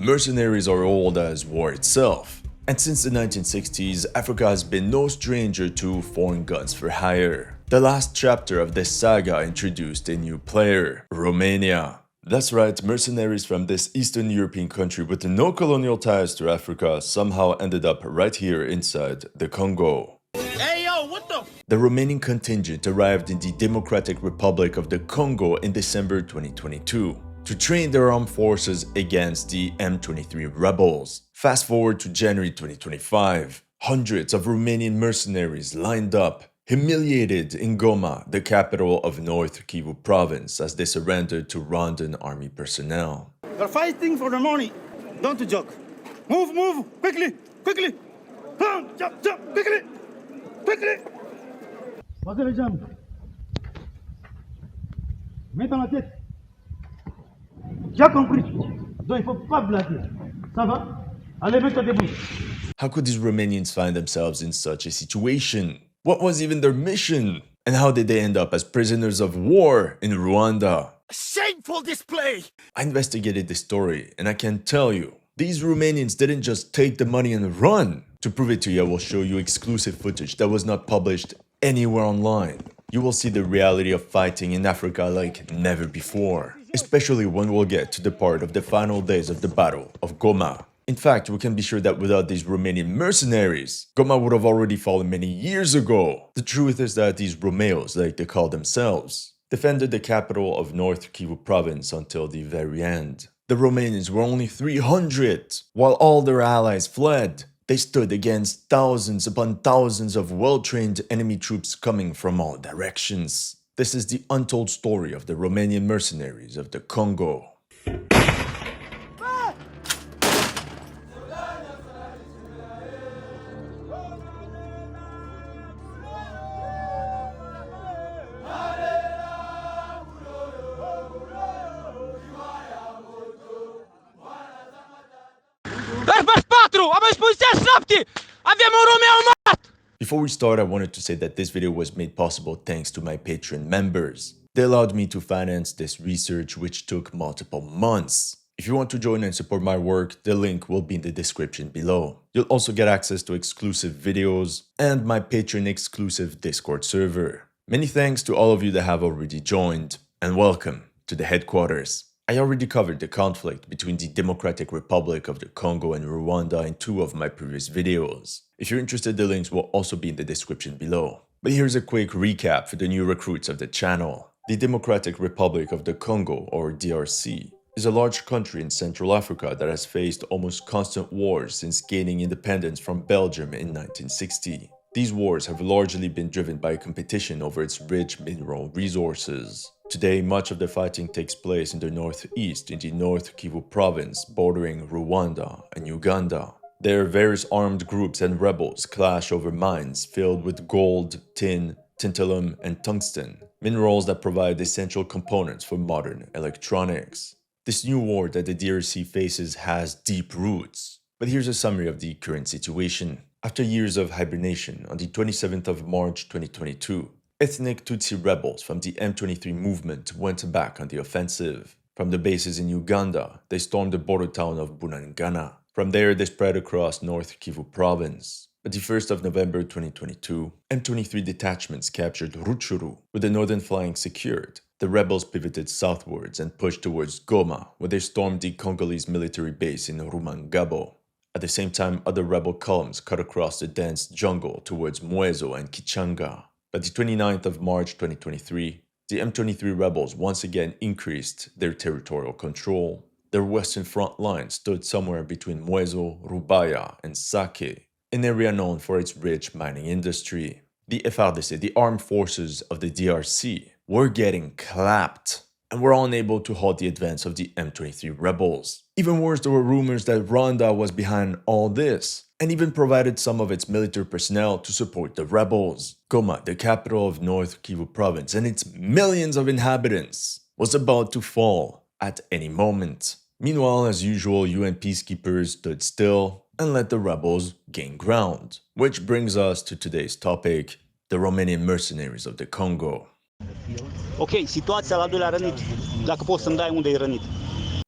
Mercenaries are old as war itself, and since the 1960s, Africa has been no stranger to foreign guns for hire. The last chapter of this saga introduced a new player, Romania. That's right, mercenaries from this Eastern European country with no colonial ties to Africa somehow ended up right here inside the Congo. Hey yo, what the? The Romanian contingent arrived in the Democratic Republic of the Congo in December 2022 to train their armed forces against the M23 rebels. Fast forward to January 2025, hundreds of Romanian mercenaries lined up, humiliated in Goma, the capital of North Kivu province, as they surrendered to Rwandan army personnel. You're fighting for the money. Don't joke. Move, move, quickly, quickly. Jump, jump, quickly, quickly. Passez les jambes. Mets dans la tête. J'ai compris. Donc il faut pas blaguer. Ça va? Allez, mets-toi debout. How could these Romanians find themselves in such a situation? What was even their mission? And how did they end up as prisoners of war in Rwanda? Shameful display. I investigated this story, and I can tell you, these Romanians didn't just take the money and run. To prove it to you, I will show you exclusive footage that was not published anywhere online. You will see the reality of fighting in Africa like never before, especially when we'll get to the part of the final days of the Battle of Goma. In fact, we can be sure that without these Romanian mercenaries, Goma would have already fallen many years ago. The truth is that these ROMEOs, like they call themselves, defended the capital of North Kivu province until the very end. The Romanians were only 300, while all their allies fled. They stood against thousands upon thousands of well-trained enemy troops coming from all directions. This is the untold story of the Romanian mercenaries of the Congo. Before we start, I wanted to say that this video was made possible thanks to my Patreon members. They allowed me to finance this research, which took multiple months. If you want to join and support my work, the link will be in the description below. You'll also get access to exclusive videos and my Patreon exclusive Discord server. Many thanks to all of you that have already joined, and welcome to the headquarters. I already covered the conflict between the Democratic Republic of the Congo and Rwanda in 2 of my previous videos. If you're interested, the links will also be in the description below. But here's a quick recap for the new recruits of the channel. The Democratic Republic of the Congo, or DRC, is a large country in Central Africa that has faced almost constant wars since gaining independence from Belgium in 1960. These wars have largely been driven by competition over its rich mineral resources. Today, much of the fighting takes place in the northeast in the North Kivu province bordering Rwanda and Uganda. There, various armed groups and rebels clash over mines filled with gold, tin, tantalum, and tungsten, minerals that provide essential components for modern electronics. This new war that the DRC faces has deep roots. But here's a summary of the current situation. After years of hibernation, on the 27th of March 2022, ethnic Tutsi rebels from the M23 movement went back on the offensive. From the bases in Uganda, they stormed the border town of Bunagana. From there, they spread across North Kivu province. But the 1st of November 2022, M23 detachments captured Rutshuru, with the northern flank secured. The rebels pivoted southwards and pushed towards Goma, where they stormed the Congolese military base in Rumangabo. At the same time, other rebel columns cut across the dense jungle towards Mwezo and Kichanga. By the 29th of March 2023, the M23 rebels once again increased their territorial control. Their western front line stood somewhere between Mwezo, Rubaya, and Sake, an area known for its rich mining industry. The FARDC, the armed forces of the DRC, were getting clapped and were unable to halt the advance of the M23 rebels. Even worse, there were rumors that Rwanda was behind all this, and even provided some of its military personnel to support the rebels. Goma, the capital of North Kivu province and its millions of inhabitants, was about to fall at any moment. Meanwhile, as usual, UN peacekeepers stood still and let the rebels gain ground. Which brings us to today's topic, the Romanian mercenaries of the Congo. Ok, situația la doilea rănit, dacă poți să-mi dai unde e rănit.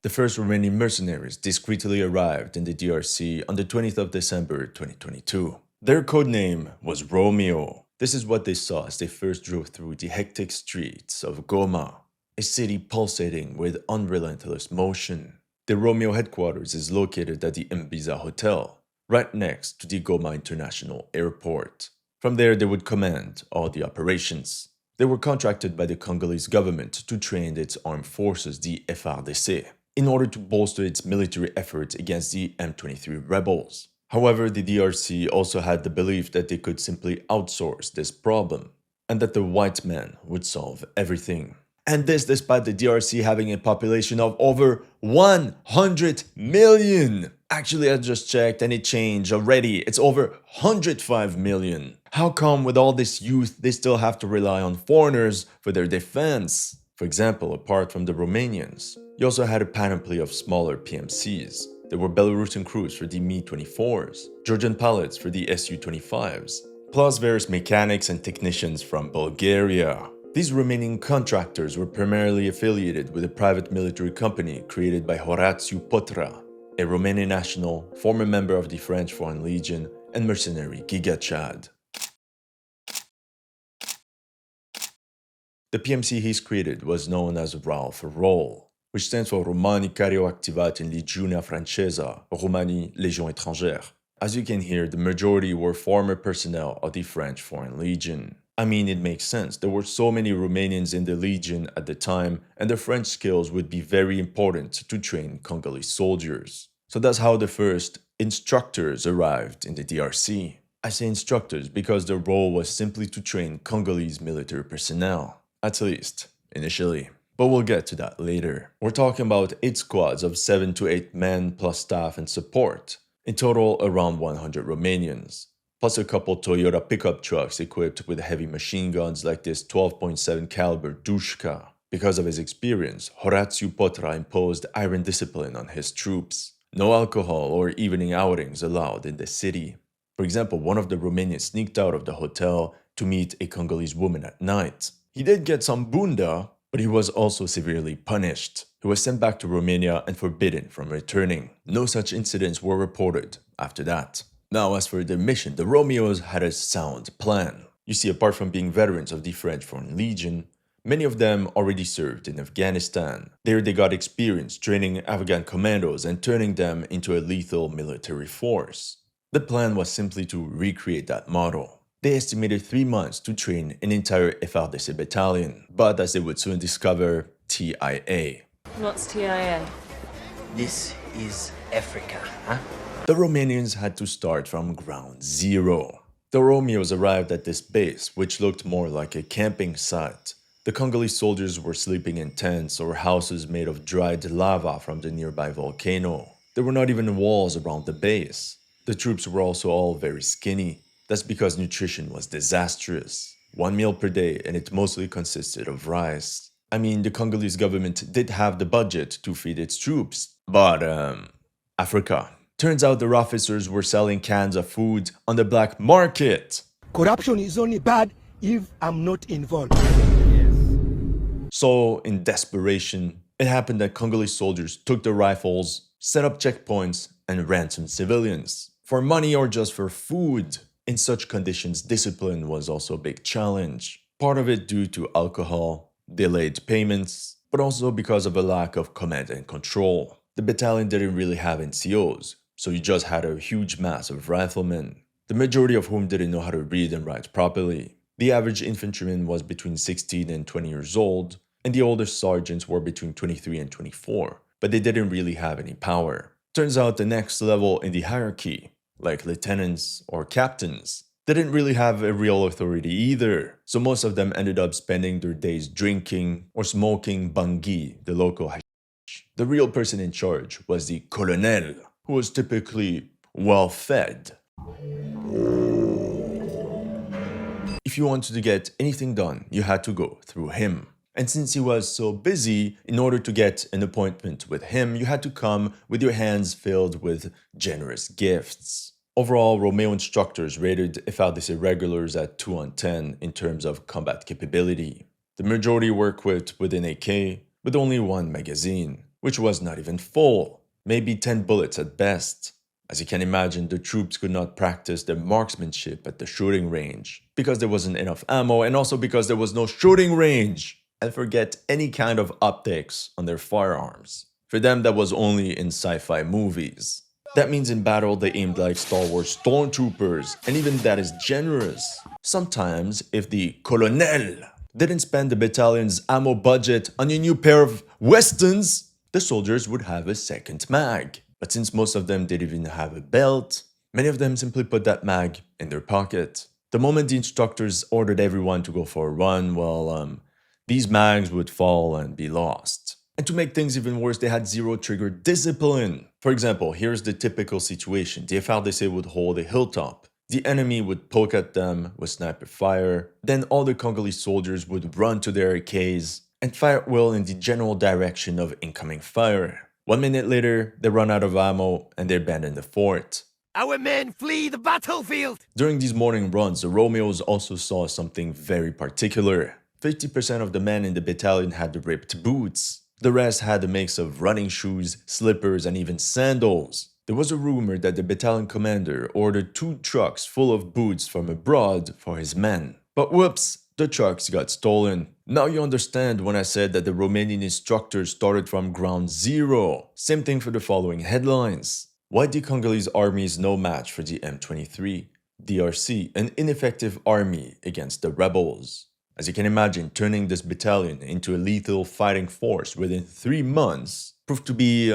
The first Romanian mercenaries discreetly arrived in the DRC on the 20th of December 2022. Their codename was Romeo. This is what they saw as they first drove through the hectic streets of Goma, a city pulsating with unrelentless motion. The Romeo headquarters is located at the Mbiza Hotel, right next to the Goma International Airport. From there, they would command all the operations. They were contracted by the Congolese government to train its armed forces, the FARDC, in order to bolster its military efforts against the M23 rebels. However, the DRC also had the belief that they could simply outsource this problem, and that the white man would solve everything. And this despite the DRC having a population of over 100 million. Actually, I just checked and it changed already. It's over 105 million. How come with all this youth they still have to rely on foreigners for their defense? For example, apart from the Romanians, you also had a panoply of smaller PMCs. There were Belarusian crews for the Mi-24s, Georgian pilots for the Su-25s, plus various mechanics and technicians from Bulgaria. These Romanian contractors were primarily affiliated with a private military company created by Horatiu Potra, a Romanian national, former member of the French Foreign Legion, and mercenary Giga Chad. The PMC he's created was known as RALF Roll, which stands for Romani care au activat in Legiunea Francesa, Romani Légion étrangère. As you can hear, the majority were former personnel of the French Foreign Legion. I mean, it makes sense. There were so many Romanians in the Legion at the time, and the French skills would be very important to train Congolese soldiers. So that's how the first instructors arrived in the DRC. I say instructors because their role was simply to train Congolese military personnel, at least initially. But we'll get to that later. We're talking about 8 squads of 7 to 8 men plus staff and support. In total, around 100 Romanians, plus a couple Toyota pickup trucks equipped with heavy machine guns like this 12.7 caliber Dushka. Because of his experience, Horatiu Potra imposed iron discipline on his troops. No alcohol or evening outings allowed in the city. For example, one of the Romanians sneaked out of the hotel to meet a Congolese woman at night. He did get some bunda, but he was also severely punished. He was sent back to Romania and forbidden from returning. No such incidents were reported after that. Now, as for their mission, the ROMEOs had a sound plan. You see, apart from being veterans of the French Foreign Legion, many of them already served in Afghanistan. There they got experience training Afghan commandos and turning them into a lethal military force. The plan was simply to recreate that model. They estimated 3 months to train an entire FARDC battalion, but as they would soon discover, TIA. What's TIA? This is Africa, huh? The Romanians had to start from ground zero. The ROMEOs arrived at this base, which looked more like a camping site. The Congolese soldiers were sleeping in tents or houses made of dried lava from the nearby volcano. There were not even walls around the base. The troops were also all very skinny. That's because nutrition was disastrous. 1 meal per day, and it mostly consisted of rice. I mean, the Congolese government did have the budget to feed its troops, but Africa. Turns out their officers were selling cans of food on the black market. Corruption is only bad if I'm not involved. So, in desperation, it happened that Congolese soldiers took their rifles, set up checkpoints, and ransomed civilians. For money or just for food. In such conditions, discipline was also a big challenge. Part of it due to alcohol, delayed payments, but also because of a lack of command and control. The battalion didn't really have NCOs, so you just had a huge mass of riflemen, the majority of whom didn't know how to read and write properly. The average infantryman was between 16 and 20 years old, and the oldest sergeants were between 23 and 24, but they didn't really have any power. Turns out the next level in the hierarchy, like lieutenants or captains, didn't really have a real authority either, so most of them ended up spending their days drinking or smoking bangui, the local hashish. The real person in charge was the colonel, who was typically well-fed. If you wanted to get anything done, you had to go through him. And since he was so busy, in order to get an appointment with him, you had to come with your hands filled with generous gifts. Overall, Romeo instructors rated FARDC regulars at 2 on 10 in terms of combat capability. The majority were equipped with an AK, with only 1 magazine. which was not even full, maybe 10 bullets at best. As you can imagine, the troops could not practice their marksmanship at the shooting range, because there wasn't enough ammo and also because there was no shooting range. And forget any kind of optics on their firearms. For them, that was only in sci-fi movies. That means in battle they aimed like Star Wars stormtroopers, and even that is generous. Sometimes, if the colonel didn't spend the battalion's ammo budget on a new pair of Westons, the soldiers would have a second mag. But since most of them didn't even have a belt, many of them simply put that mag in their pocket. The moment the instructors ordered everyone to go for a run, well, these mags would fall and be lost. And to make things even worse, they had zero trigger discipline. For example, here's the typical situation. The FARDC would hold a hilltop. The enemy would poke at them with sniper fire. Then all the Congolese soldiers would run to their AKs and fire at will in the general direction of incoming fire. 1 minute later, they run out of ammo and they abandon the fort. Our men flee the battlefield! During these morning runs, the ROMEOs also saw something very particular. 50% of the men in the battalion had ripped boots. The rest had a mix of running shoes, slippers, and even sandals. There was a rumor that the battalion commander ordered 2 trucks full of boots from abroad for his men. But whoops, the trucks got stolen. Now you understand when I said that the Romanian instructors started from ground zero. Same thing for the following headlines. Why the Congolese army is no match for the M23? DRC, an ineffective army against the rebels. As you can imagine, turning this battalion into a lethal fighting force within 3 months proved to be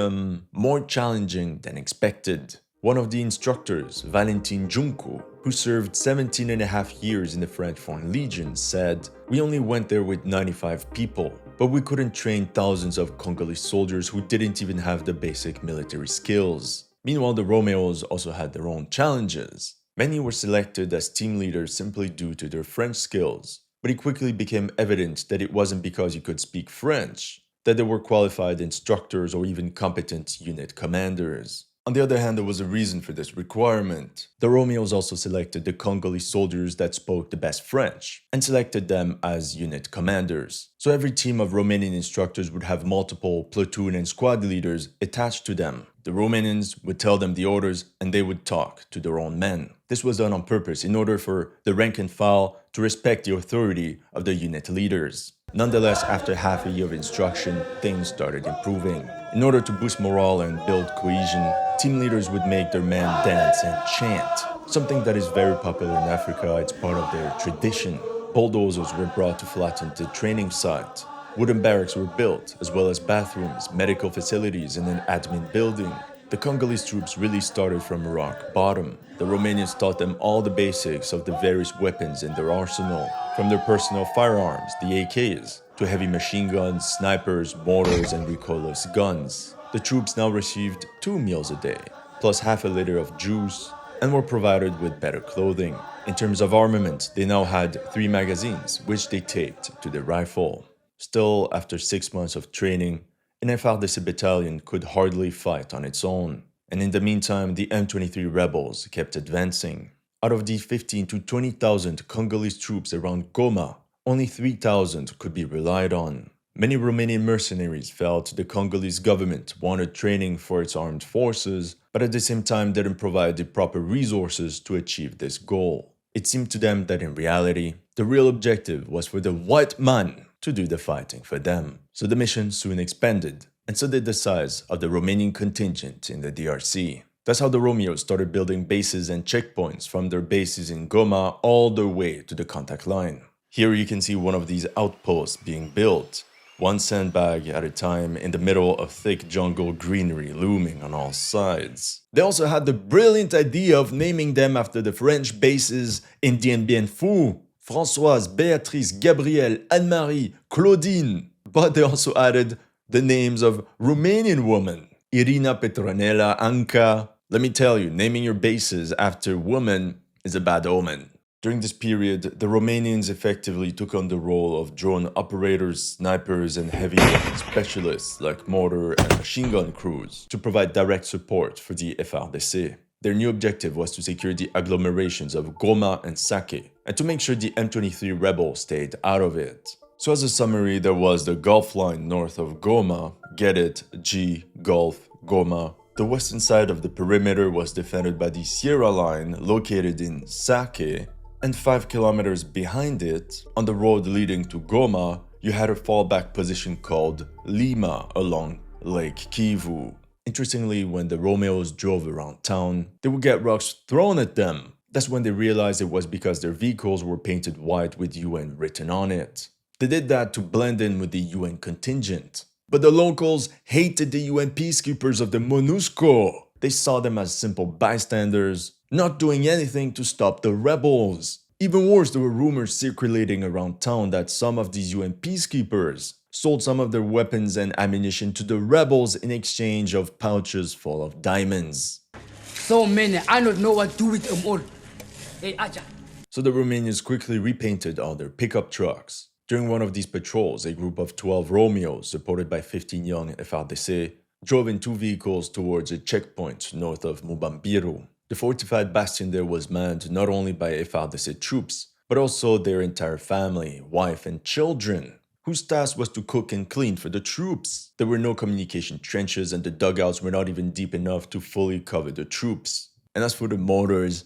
more challenging than expected. One of the instructors, Valentin Junko, who served 17.5 years in the French Foreign Legion, said, "We only went there with 95 people, but we couldn't train thousands of Congolese soldiers who didn't even have the basic military skills." Meanwhile, the ROMEOs also had their own challenges. Many were selected as team leaders simply due to their French skills, but it quickly became evident that it wasn't because you could speak French, that they were qualified instructors or even competent unit commanders. On the other hand, there was a reason for this requirement. The ROMEOs also selected the Congolese soldiers that spoke the best French and selected them as unit commanders. So every team of Romanian instructors would have multiple platoon and squad leaders attached to them. The Romanians would tell them the orders and they would talk to their own men. This was done on purpose in order for the rank and file to respect the authority of the unit leaders. Nonetheless, after half a year of instruction, things started improving. In order to boost morale and build cohesion, team leaders would make their men dance and chant, something that is very popular in Africa. It's part of their tradition. Bulldozers were brought to flatten the training site. Wooden barracks were built, as well as bathrooms, medical facilities, and an admin building. The Congolese troops really started from rock bottom. The Romanians taught them all the basics of the various weapons in their arsenal, from their personal firearms, the AKs, to heavy machine guns, snipers, mortars, and recoilless guns. The troops now received 2 meals a day, plus half a liter of juice, and were provided with better clothing. In terms of armament, they now had 3 magazines, which they taped to their rifle. Still, after 6 months of training, an FARDC battalion could hardly fight on its own. And in the meantime, the M23 rebels kept advancing. Out of the 15,000 to 20,000 Congolese troops around Goma, only 3,000 could be relied on. Many Romanian mercenaries felt the Congolese government wanted training for its armed forces, but at the same time didn't provide the proper resources to achieve this goal. It seemed to them that in reality, the real objective was for the white man to do the fighting for them. So the mission soon expanded, and so did the size of the Romanian contingent in the DRC. That's how the ROMEOs started building bases and checkpoints from their bases in Goma all the way to the contact line. Here you can see one of these outposts being built, one sandbag at a time in the middle of thick jungle greenery looming on all sides. They also had the brilliant idea of naming them after the French bases in Dien Bien Phu: Françoise, Béatrice, Gabrielle, Anne-Marie, Claudine. But they also added the names of Romanian women: Irina, Petronella, Anca. Let me tell you, naming your bases after women is a bad omen. During this period, the Romanians effectively took on the role of drone operators, snipers, and heavy weapon specialists like mortar and machine gun crews to provide direct support for the FARDC. Their new objective was to secure the agglomerations of Goma and Sake, and to make sure the M23 rebels stayed out of it. So as a summary, there was the Gulf line north of Goma, get it, G, Gulf, Goma. The western side of the perimeter was defended by the Sierra line located in Sake, and 5 kilometers behind it, on the road leading to Goma, you had a fallback position called Lima along Lake Kivu. Interestingly, when the Romeos drove around town, they would get rocks thrown at them. That's when they realized it was because their vehicles were painted white with UN written on it. They did that to blend in with the UN contingent. But the locals hated the UN peacekeepers of the MONUSCO. They saw them as simple bystanders, not doing anything to stop the rebels. Even worse, there were rumors circulating around town that some of these UN peacekeepers sold some of their weapons and ammunition to the rebels in exchange of pouches full of diamonds. So many, I don't know what to do with them all. Hey, Aja. So the Romanians quickly repainted all their pickup trucks. During one of these patrols, a group of 12 Romeos, supported by 15 young FARDC, drove in 2 vehicles towards a checkpoint north of Mubambiru. The fortified bastion there was manned not only by FARDC troops, but also their entire family, wife and children, whose task was to cook and clean for the troops. There were no communication trenches and the dugouts were not even deep enough to fully cover the troops. And as for the mortars,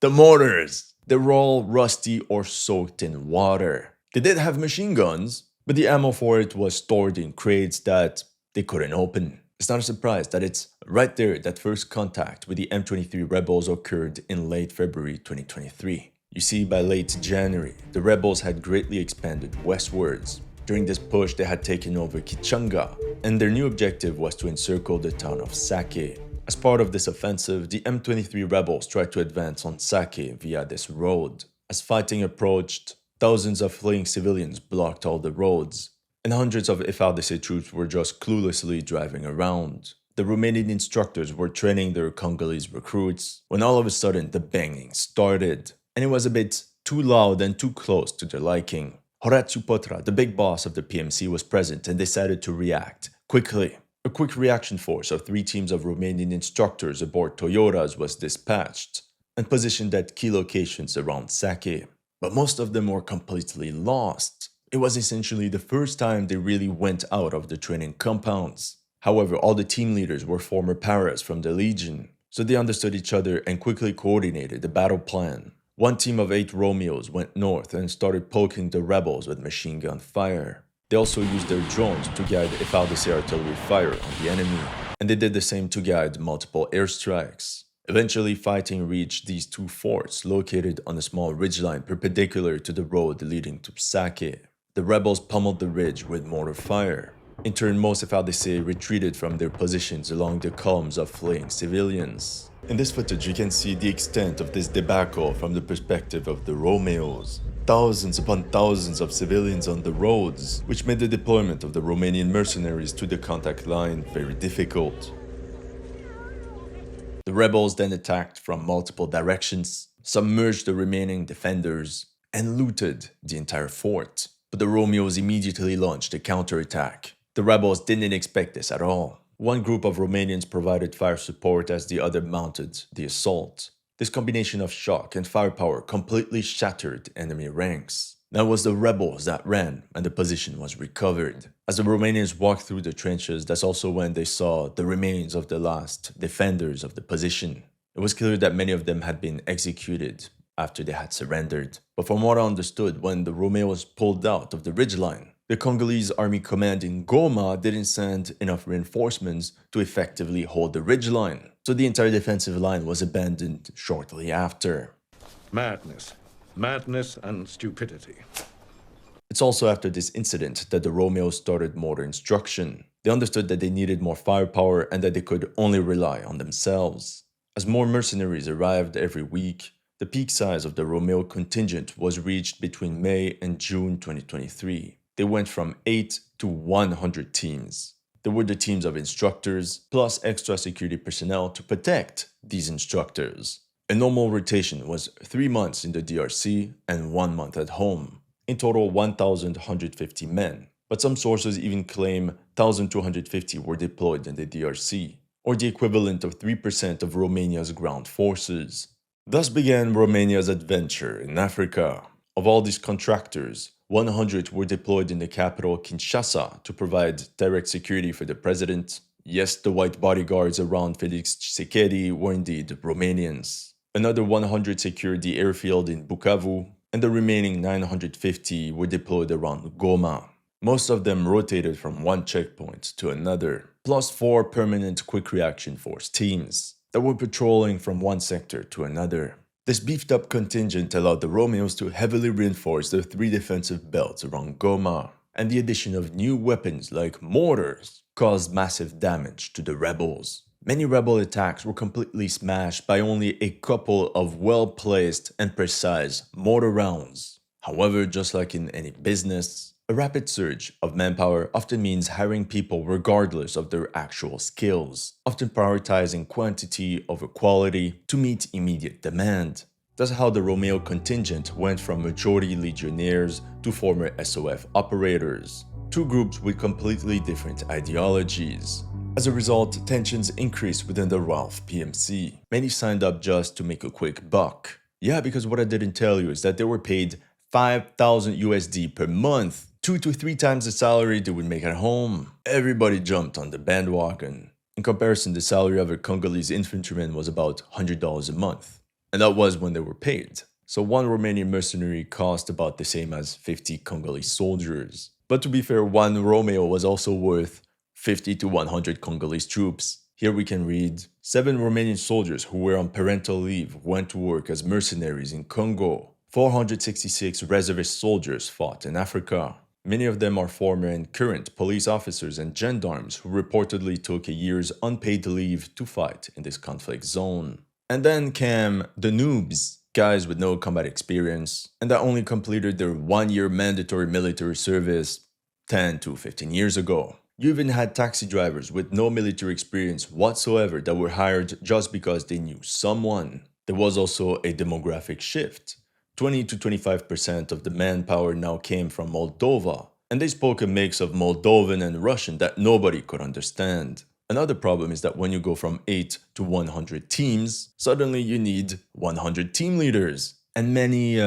the mortars! They were all rusty or soaked in water. They did have machine guns, but the ammo for it was stored in crates that they couldn't open. It's not a surprise that it's right there that first contact with the M23 rebels occurred in late February 2023. You see, by late January, the rebels had greatly expanded westwards. During this push, they had taken over Kichanga, and their new objective was to encircle the town of Sake. As part of this offensive, the M23 rebels tried to advance on Sake via this road. As fighting approached, thousands of fleeing civilians blocked all the roads, and hundreds of FARDC troops were just cluelessly driving around. The Romanian instructors were training their Congolese recruits when all of a sudden the banging started, and it was a bit too loud and too close to their liking. Horatiu Potra, the big boss of the PMC, was present and decided to react quickly. A quick reaction force of 3 teams of Romanian instructors aboard Toyotas was dispatched and positioned at key locations around Sake. But most of them were completely lost. It was essentially the first time they really went out of the training compounds. However, all the team leaders were former paras from the Legion, so they understood each other and quickly coordinated the battle plan. One team of 8 Romeos went north and started poking the rebels with machine gun fire. They also used their drones to guide FARDC artillery fire on the enemy, and they did the same to guide multiple airstrikes. Eventually, fighting reached these 2 forts located on a small ridgeline perpendicular to the road leading to Sake. The rebels pummeled the ridge with mortar fire. In turn, most FARDC retreated from their positions along the columns of fleeing civilians. In this footage, you can see the extent of this debacle from the perspective of the Romeos. Thousands upon thousands of civilians on the roads, which made the deployment of the Romanian Mercenaries to the contact line very difficult. The rebels then attacked from multiple directions, submerged the remaining defenders, and looted the entire fort. But the Romeos immediately launched a counterattack. The rebels didn't expect this at all. One group of Romanians provided fire support as the other mounted the assault. This combination of shock and firepower completely shattered enemy ranks. Now it was the rebels that ran, and the position was recovered. As the Romanians walked through the trenches, that's also when they saw the remains of the last defenders of the position. It was clear that many of them had been executed after they had surrendered. But from what I understood, when the Romeos pulled out of the ridgeline, the Congolese army command in Goma didn't send enough reinforcements to effectively hold the ridgeline, so the entire defensive line was abandoned shortly after. Madness. Madness and stupidity. It's also after this incident that the Romeos started mortar instruction. They understood that they needed more firepower and that they could only rely on themselves. As more mercenaries arrived every week, the peak size of the Romeo contingent was reached between May and June 2023. They went from 8 to 100 teams. There were the teams of instructors, plus extra security personnel to protect these instructors. A normal rotation was 3 months in the DRC and 1 month at home. In total, 1,150 men. But some sources even claim 1,250 were deployed in the DRC, or the equivalent of 3% of Romania's ground forces. Thus began Romania's adventure in Africa. Of all these contractors, 100 were deployed in the capital Kinshasa to provide direct security for the president. Yes, the white bodyguards around Felix Tshisekedi were indeed Romanians. Another 100 secured the airfield in Bukavu, and the remaining 950 were deployed around Goma. Most of them rotated from one checkpoint to another, plus 4 permanent quick reaction force teams that were patrolling from one sector to another. This beefed up contingent allowed the Romeos to heavily reinforce their 3 defensive belts around Goma, and the addition of new weapons like mortars caused massive damage to the rebels. Many rebel attacks were completely smashed by only a couple of well-placed and precise mortar rounds. However, just like in any business, a rapid surge of manpower often means hiring people regardless of their actual skills, often prioritizing quantity over quality to meet immediate demand. That's how the Romeo contingent went from majority legionnaires to former SOF operators, 2 groups with completely different ideologies. As a result, tensions increased within the Ralph PMC. Many signed up just to make a quick buck. Yeah, because what I didn't tell you is that they were paid 5,000 USD per month, 2 to 3 times the salary they would make at home. Everybody jumped on the bandwagon. In comparison, the salary of a Congolese infantryman was about $100 a month. And that was when they were paid. So one Romanian mercenary cost about the same as 50 Congolese soldiers. But to be fair, one Romeo was also worth 50 to 100 Congolese troops. Here we can read, 7 Romanian soldiers who were on parental leave went to work as mercenaries in Congo. 466 reservist soldiers fought in Africa. Many of them are former and current police officers and gendarmes who reportedly took a year's unpaid leave to fight in this conflict zone. And then came the noobs, guys with no combat experience, and that only completed their 1-year mandatory military service 10 to 15 years ago. You even had taxi drivers with no military experience whatsoever that were hired just because they knew someone. There was also a demographic shift. 20 to 25% of the manpower now came from Moldova, and they spoke a mix of Moldovan and Russian that nobody could understand. Another problem is that when you go from 8 to 100 teams, suddenly you need 100 team leaders, and many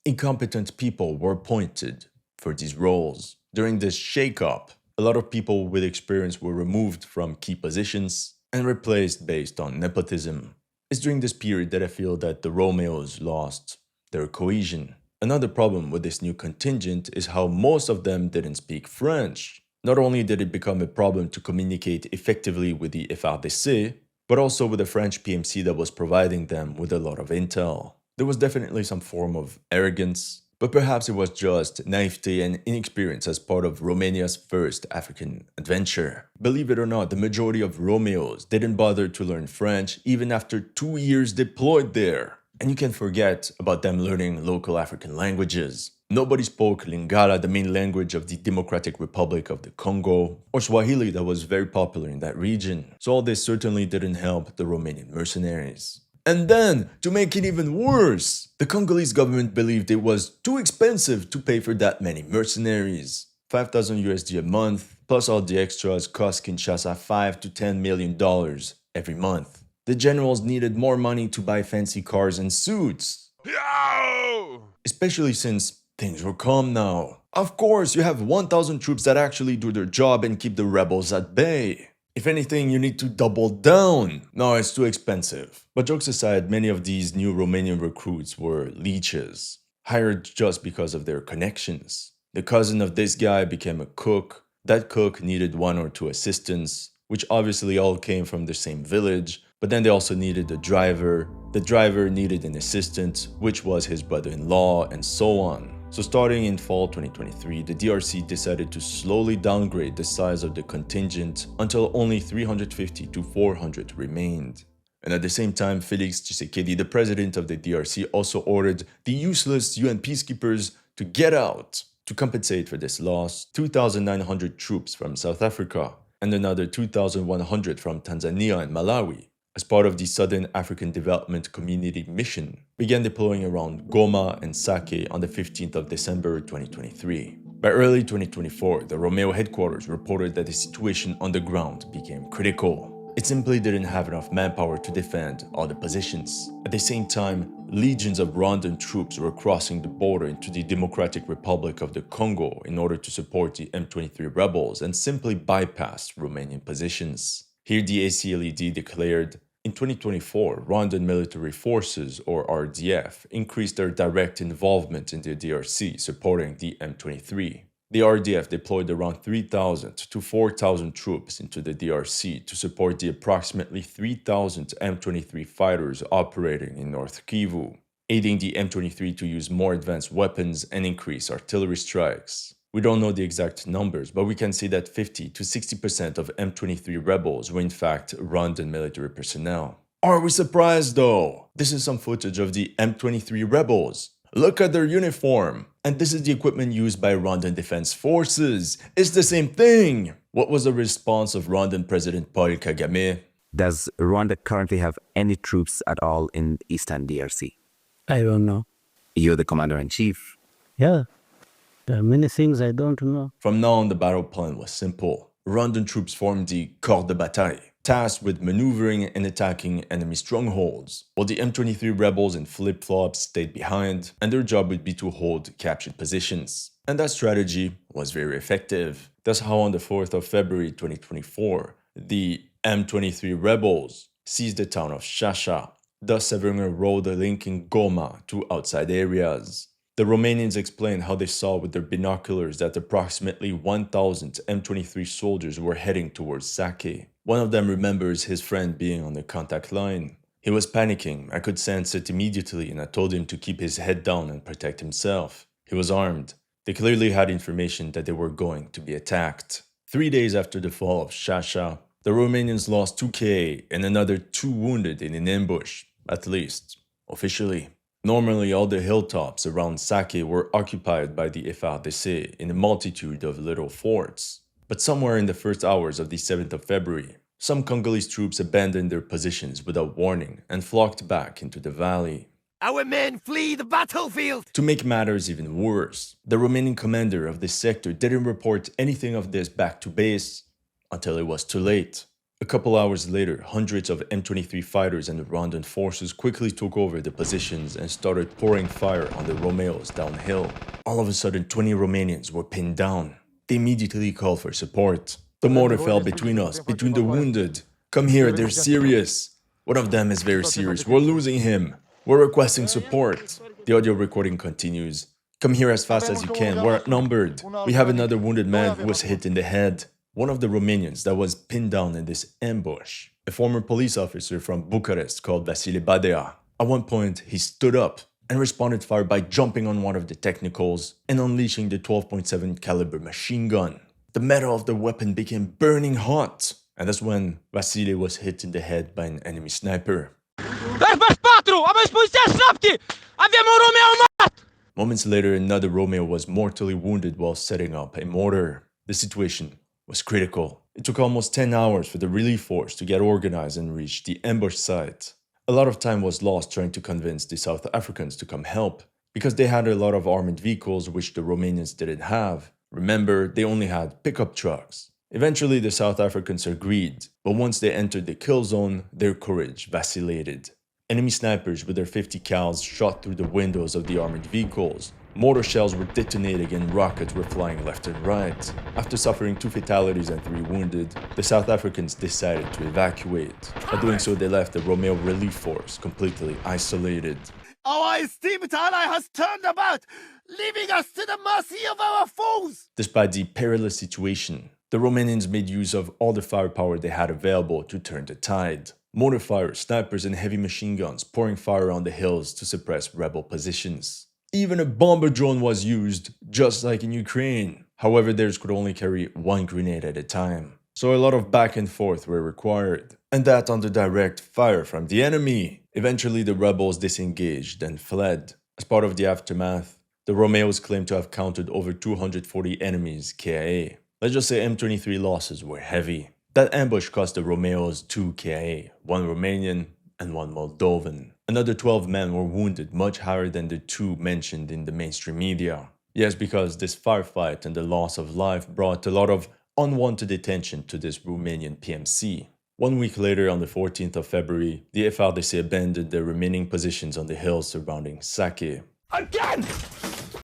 incompetent people were appointed for these roles. During this shake-up, a lot of people with experience were removed from key positions and replaced based on nepotism. It's during this period that I feel that the Romeos lost their cohesion. Another problem with this new contingent is how most of them didn't speak French. Not only did it become a problem to communicate effectively with the FARDC, but also with the French PMC that was providing them with a lot of intel. There was definitely some form of arrogance, but perhaps it was just naivety and inexperience as part of Romania's first African adventure. Believe it or not, the majority of Romeos didn't bother to learn French even after 2 years deployed there. And you can forget about them learning local African languages. Nobody spoke Lingala, the main language of the Democratic Republic of the Congo, or Swahili that was very popular in that region. So all this certainly didn't help the Romanian mercenaries. And then, to make it even worse, the Congolese government believed it was too expensive to pay for that many mercenaries. 5,000 USD a month, plus all the extras, cost Kinshasa $5 to $10 million every month. The generals needed more money to buy fancy cars and suits. Especially since things were calm now. Of course, you have 1,000 troops that actually do their job and keep the rebels at bay. If anything, you need to double down. No, it's too expensive. But jokes aside, many of these new Romanian recruits were leeches, hired just because of their connections. The cousin of this guy became a cook. That cook needed 1 or 2 assistants, which obviously all came from the same village, but then they also needed a driver. The driver needed an assistant, which was his brother-in-law, and so on. So starting in fall 2023, the DRC decided to slowly downgrade the size of the contingent until only 350 to 400 remained. And at the same time, Felix Tshisekedi, the president of the DRC, also ordered the useless UN peacekeepers to get out. To compensate for this loss, 2,900 troops from South Africa and another 2,100 from Tanzania and Malawi, as part of the Southern African Development Community Mission, began deploying around Goma and Sake on the 15th of December 2023. By early 2024, the Romeo headquarters reported that the situation on the ground became critical. It simply didn't have enough manpower to defend all the positions. At the same time, legions of Rwandan troops were crossing the border into the Democratic Republic of the Congo in order to support the M23 rebels and simply bypassed Romanian positions. Here the ACLED declared, in 2024, Rwandan military forces, or RDF, increased their direct involvement in the DRC, supporting the M23. The RDF deployed around 3,000 to 4,000 troops into the DRC to support the approximately 3,000 M23 fighters operating in North Kivu, aiding the M23 to use more advanced weapons and increase artillery strikes. We don't know the exact numbers, but we can see that 50 to 60% of M23 rebels were in fact Rwandan military personnel. Are we surprised though? This is some footage of the M23 rebels. Look at their uniform. And this is the equipment used by Rwandan Defense Forces. It's the same thing. What was the response of Rwandan President Paul Kagame? Does Rwanda currently have any troops at all in Eastern DRC? I don't know. You're the commander-in-chief. Yeah, there are many things I don't know. From now on, the battle plan was simple. Rwandan troops formed the corps de bataille, tasked with maneuvering and attacking enemy strongholds, while the M23 rebels in flip-flops stayed behind, and their job would be to hold captured positions. And that strategy was very effective. That's how on the 4th of February 2024, the M23 rebels seized the town of Shasha, thus severing a road linking Goma to outside areas. The Romanians explained how they saw with their binoculars that approximately 1,000 M23 soldiers were heading towards Sake. One of them remembers his friend being on the contact line. He was panicking, I could sense it immediately, and I told him to keep his head down and protect himself. He was armed. They clearly had information that they were going to be attacked. 3 days after the fall of Shasha, the Romanians lost 2 KA and another 2 wounded in an ambush, at least, officially. Normally, all the hilltops around Sake were occupied by the FARDC in a multitude of little forts. But somewhere in the first hours of the 7th of February, some Congolese troops abandoned their positions without warning and flocked back into the valley. Our men flee the battlefield! To make matters even worse, the Romanian commander of this sector didn't report anything of this back to base until it was too late. A couple hours later, hundreds of M23 fighters and the Rwandan forces quickly took over the positions and started pouring fire on the ROMEOs downhill. All of a sudden, 20 Romanians were pinned down. They immediately called for support. The mortar fell between us, between the wounded. Come here, they're serious. One of them is very serious. We're losing him. We're requesting support. The audio recording continues. Come here as fast as you can. We're outnumbered. We have another wounded man who was hit in the head. One of the Romanians that was pinned down in this ambush, a former police officer from Bucharest called Vasile Badea. At one point, he stood up and responded fire by jumping on one of the technicals and unleashing the 12.7 caliber machine gun. The metal of the weapon became burning hot, and that's when Vasile was hit in the head by an enemy sniper. Moments later, another Romeo was mortally wounded while setting up a mortar. The situation was critical. It took almost 10 hours for the relief force to get organized and reach the ambush site. A lot of time was lost trying to convince the South Africans to come help, because they had a lot of armored vehicles which the Romanians didn't have. Remember, they only had pickup trucks. Eventually, the South Africans agreed, but once they entered the kill zone, their courage vacillated. Enemy snipers with their 50 cals shot through the windows of the armored vehicles. Mortar shells were detonating and rockets were flying left and right. After suffering 2 fatalities and 3 wounded, the South Africans decided to evacuate. By doing so, they left the Romeo relief force completely isolated. Our esteemed ally has turned about, leaving us to the mercy of our foes! Despite the perilous situation, the Romanians made use of all the firepower they had available to turn the tide. Mortar fire, snipers and heavy machine guns pouring fire on the hills to suppress rebel positions. Even a bomber drone was used, just like in Ukraine. However, theirs could only carry 1 grenade at a time. So a lot of back and forth were required, and that under direct fire from the enemy. Eventually, the rebels disengaged and fled. As part of the aftermath, the Romeos claimed to have counted over 240 enemies KIA. Let's just say M23 losses were heavy. That ambush cost the Romeos 2 KIA, 1 Romanian and 1 Moldovan. Another 12 men were wounded, much higher than the 2 mentioned in the mainstream media. Yes, because this firefight and the loss of life brought a lot of unwanted attention to this Romanian PMC. 1 week later, on the 14th of February, the FARDC abandoned their remaining positions on the hills surrounding Sake. Again!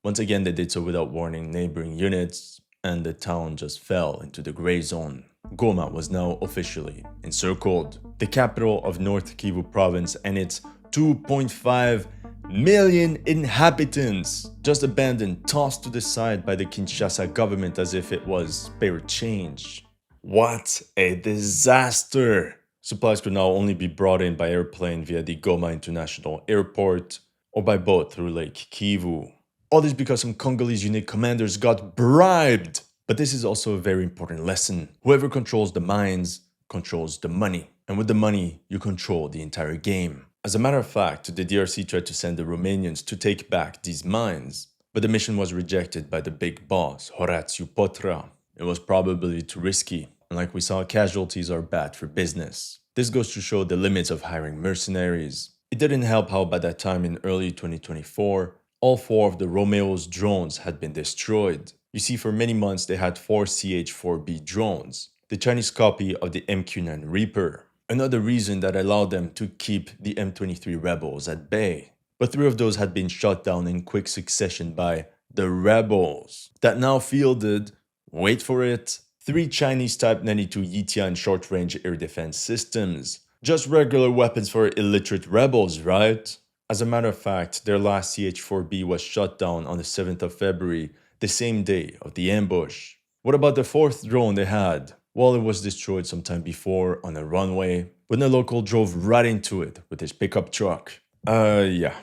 Once again, they did so without warning neighboring units, and the town just fell into the gray zone. Goma was now officially encircled. The capital of North Kivu province and its 2.5 million inhabitants just abandoned, tossed to the side by the Kinshasa government as if it was spare change. What a disaster! Supplies could now only be brought in by airplane via the Goma International Airport or by boat through Lake Kivu. All this because some Congolese unit commanders got bribed. But this is also a very important lesson. Whoever controls the mines controls the money. And with the money, you control the entire game. As a matter of fact, the DRC tried to send the Romanians to take back these mines. But the mission was rejected by the big boss, Horatiu Potra. It was probably too risky. And like we saw, casualties are bad for business. This goes to show the limits of hiring mercenaries. It didn't help how by that time in early 2024, all 4 of the ROMEOs drones had been destroyed. You see, for many months they had 4 CH-4B drones, the Chinese copy of the MQ-9 Reaper. Another reason that allowed them to keep the M23 rebels at bay. But 3 of those had been shot down in quick succession by the rebels that now fielded, wait for it, 3 Chinese Type 92 Yitian short-range air defense systems. Just regular weapons for illiterate rebels, right? As a matter of fact, their last CH-4B was shot down on the 7th of February, the same day of the ambush. What about the 4th drone they had? Well, it was destroyed sometime before on a runway, when a local drove right into it with his pickup truck. Yeah.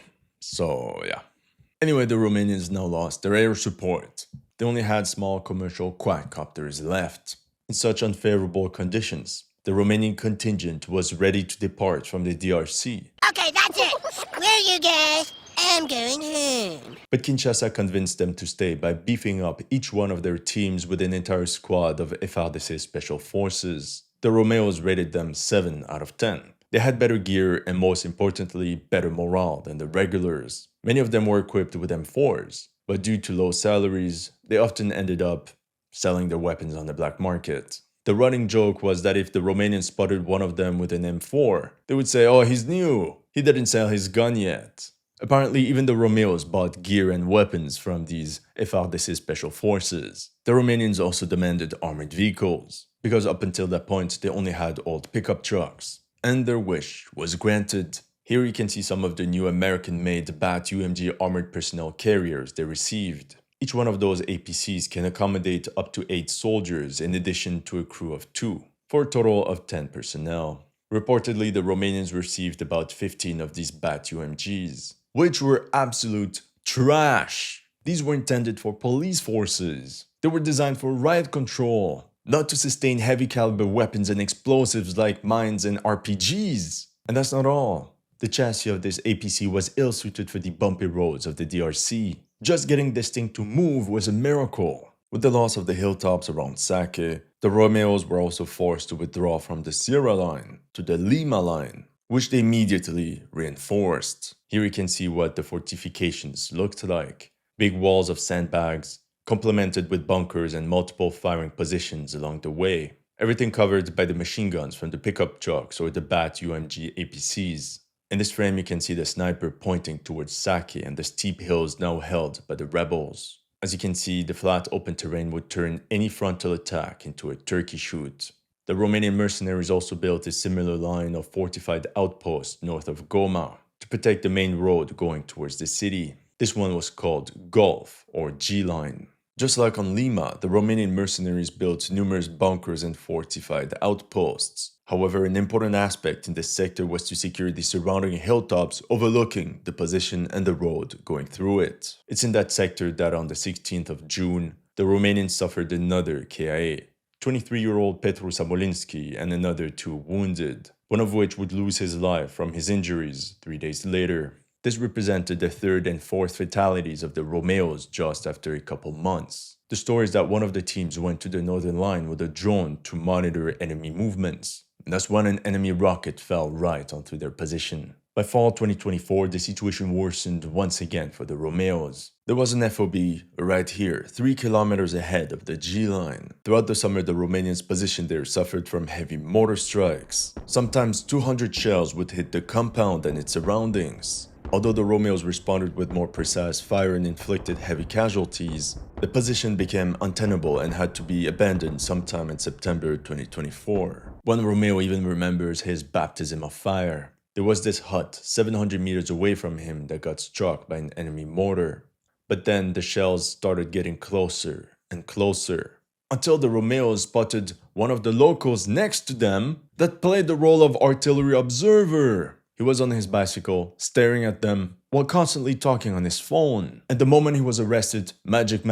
Anyway, the Romanians now lost their air support. They only had small commercial quadcopters left. In such unfavorable conditions, the Romanian contingent was ready to depart from the DRC. Okay, that's it. Screw you guys. I'm going home. But Kinshasa convinced them to stay by beefing up each one of their teams with an entire squad of FARDC special forces. The ROMEOs rated them 7 out of 10. They had better gear and, most importantly, better morale than the regulars. Many of them were equipped with M4s, but due to low salaries, they often ended up selling their weapons on the black market. The running joke was that if the Romanians spotted one of them with an M4, they would say, "Oh, he's new. He didn't sell his gun yet." Apparently, even the ROMEOs bought gear and weapons from these FARDC special forces. The Romanians also demanded armored vehicles, because up until that point, they only had old pickup trucks. And their wish was granted. Here you can see some of the new American-made BAT UMG armored personnel carriers they received. Each one of those APCs can accommodate up to 8 soldiers in addition to a crew of 2, for a total of 10 personnel. Reportedly, the Romanians received about 15 of these BAT UMGs, which were absolute trash. These were intended for police forces. They were designed for riot control, not to sustain heavy caliber weapons and explosives like mines and RPGs. And that's not all. The chassis of this APC was ill-suited for the bumpy roads of the DRC. Just getting this thing to move was a miracle. With the loss of the hilltops around Sake, the ROMEOs were also forced to withdraw from the Sierra line to the Lima line, which they immediately reinforced. Here you can see what the fortifications looked like. Big walls of sandbags, complemented with bunkers and multiple firing positions along the way. Everything covered by the machine guns from the pickup trucks or the BAT UMG APCs. In this frame you can see the sniper pointing towards Sake and the steep hills now held by the rebels. As you can see, the flat open terrain would turn any frontal attack into a turkey shoot. The Romanian Mercenaries also built a similar line of fortified outposts north of Goma to protect the main road going towards the city. This one was called Gulf or G-Line. Just like on Lima, the Romanian Mercenaries built numerous bunkers and fortified outposts. However, an important aspect in this sector was to secure the surrounding hilltops overlooking the position and the road going through it. It's in that sector that on the 16th of June, the Romanians suffered another KIA. 23-year-old Petru Samolinski and another 2 wounded, one of which would lose his life from his injuries 3 days later. This represented the 3rd and 4th fatalities of the ROMEOs just after a couple months. The story is that one of the teams went to the northern line with a drone to monitor enemy movements. That's when an enemy rocket fell right onto their position. By fall 2024, the situation worsened once again for the ROMEOs. There was an FOB right here, 3 kilometers ahead of the G-line. Throughout the summer, the Romanians positioned there suffered from heavy mortar strikes. Sometimes 200 shells would hit the compound and its surroundings. Although the ROMEOs responded with more precise fire and inflicted heavy casualties, the position became untenable and had to be abandoned sometime in September 2024. One Romeo even remembers his baptism of fire. There was this hut 700 meters away from him that got struck by an enemy mortar. But then the shells started getting closer and closer, until the ROMEOs spotted one of the locals next to them that played the role of artillery observer. He was on his bicycle, staring at them, while constantly talking on his phone. And the moment he was arrested, magic,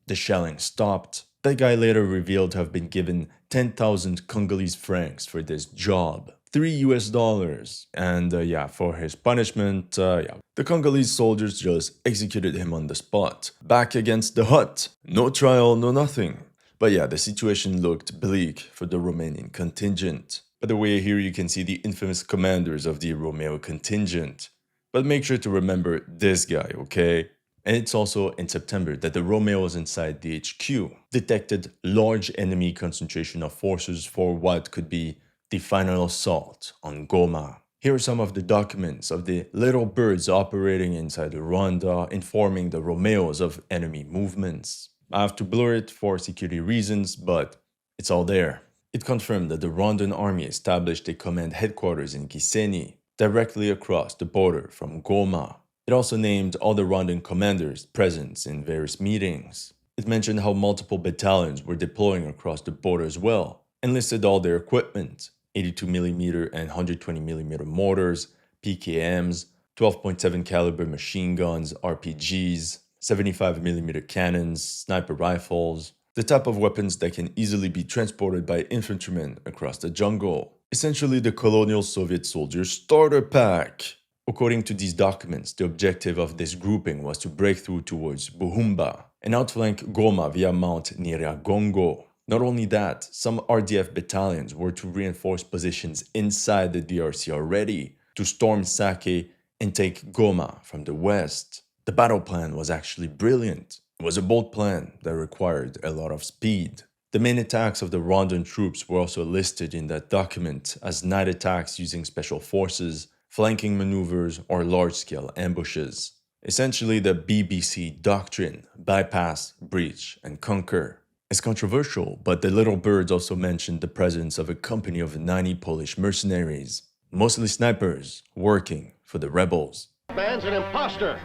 the shelling stopped. That guy later revealed to have been given 10,000 Congolese francs for this job. $3 and for his punishment, the Congolese soldiers just executed him on the spot, back against the hut. No trial, no nothing. But yeah, the situation looked bleak for the Romanian contingent. By the way, here you can see the infamous commanders of the Romeo contingent. But make sure to remember this guy, okay? And it's also in September that the ROMEOs inside the HQ detected large enemy concentration of forces for what could be the final assault on Goma. Here are some of the documents of the little birds operating inside Rwanda, informing the ROMEOs of enemy movements. I have to blur it for security reasons, but it's all there. It confirmed that the Rwandan army established a command headquarters in Gisenyi, directly across the border from Goma. It also named all the Rwandan commanders present in various meetings. It mentioned how multiple battalions were deploying across the border as well, and listed all their equipment: 82mm and 120mm mortars, PKMs, 12.7 caliber machine guns, RPGs, 75mm cannons, sniper rifles, the type of weapons that can easily be transported by infantrymen across the jungle. Essentially the colonial Soviet soldier starter pack. According to these documents, the objective of this grouping was to break through towards Buhumba and outflank Goma via Mount Nyiragongo. Not only that, some RDF battalions were to reinforce positions inside the DRC already, to storm Sake and take Goma from the west. The battle plan was actually brilliant. It was a bold plan that required a lot of speed. The main attacks of the Rwandan troops were also listed in that document as night attacks using special forces, flanking maneuvers, or large-scale ambushes. Essentially the BBC doctrine: bypass, breach, and conquer. It's controversial, but the little birds also mentioned the presence of a company of 90 Polish mercenaries, mostly snipers, working for the rebels. Man's an imposter.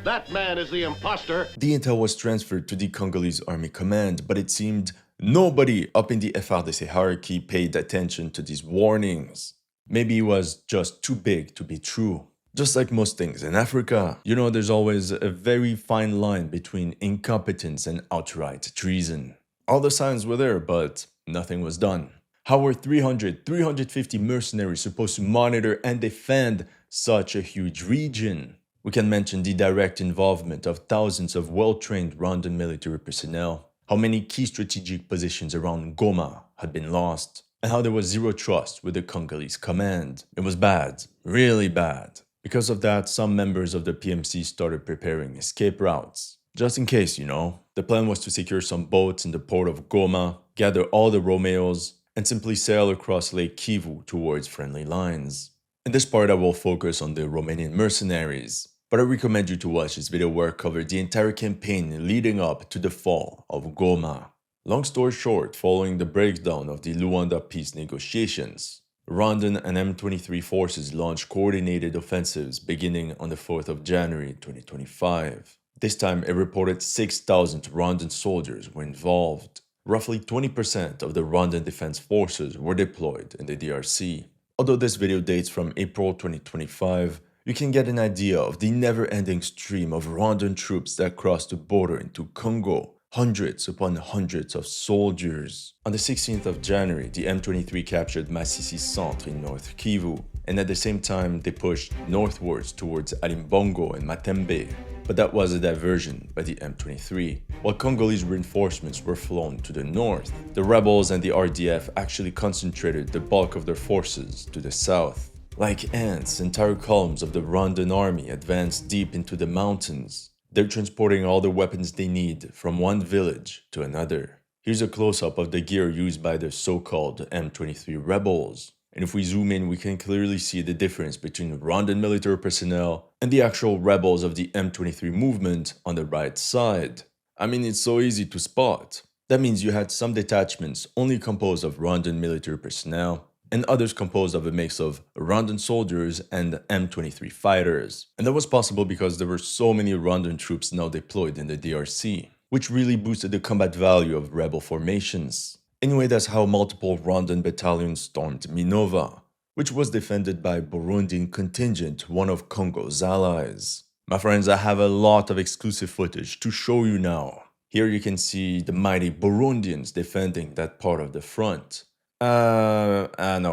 That man is the imposter. The intel was transferred to the Congolese army command, but it seemed nobody up in the FARDC hierarchy paid attention to these warnings. Maybe it was just too big to be true. Just like most things in Africa, you know, there's always a very fine line between incompetence and outright treason. All the signs were there, but nothing was done. How were 350 mercenaries supposed to monitor and defend such a huge region? We can mention the direct involvement of thousands of well-trained Rwandan military personnel, how many key strategic positions around Goma had been lost, and how there was zero trust with the Congolese command. It was bad, really bad. Because of that, some members of the PMC started preparing escape routes. Just in case, you know. The plan was to secure some boats in the port of Goma, gather all the ROMEOs, and simply sail across Lake Kivu towards friendly lines. In this part I will focus on the Romanian Mercenaries, but I recommend you to watch this video where I cover the entire campaign leading up to the fall of Goma. Long story short, following the breakdown of the Luanda peace negotiations, Rwandan and M23 forces launched coordinated offensives beginning on the 4th of January 2025. This time, a reported 6,000 Rwandan soldiers were involved. Roughly 20% of the Rwandan Defense Forces were deployed in the DRC. Although this video dates from April 2025, you can get an idea of the never-ending stream of Rwandan troops that crossed the border into Congo. Hundreds upon hundreds of soldiers. On the 16th of January, the M23 captured Masisi Centre in North Kivu, and at the same time, they pushed northwards towards Alimbongo and Matembe. but that was a diversion by the M23. While Congolese reinforcements were flown to the north, the rebels and the RDF actually concentrated the bulk of their forces to the south. Like ants, entire columns of the Rwandan army advanced deep into the mountains. They're transporting all the weapons they need from one village to another. Here's a close-up of the gear used by the so-called M23 rebels. And if we zoom in, we can clearly see the difference between Rwandan military personnel and the actual rebels of the M23 movement on the right side. I mean, it's so easy to spot. That means you had some detachments only composed of Rwandan military personnel, and others composed of a mix of Rwandan soldiers and M23 fighters. And that was possible because there were so many Rwandan troops now deployed in the DRC, which really boosted the combat value of rebel formations. Anyway, that's how multiple Rwandan battalions stormed Minova, which was defended by Burundian contingent, one of Congo's allies. My friends, I have a lot of exclusive footage to show you now. Here you can see the mighty Burundians defending that part of the front. No,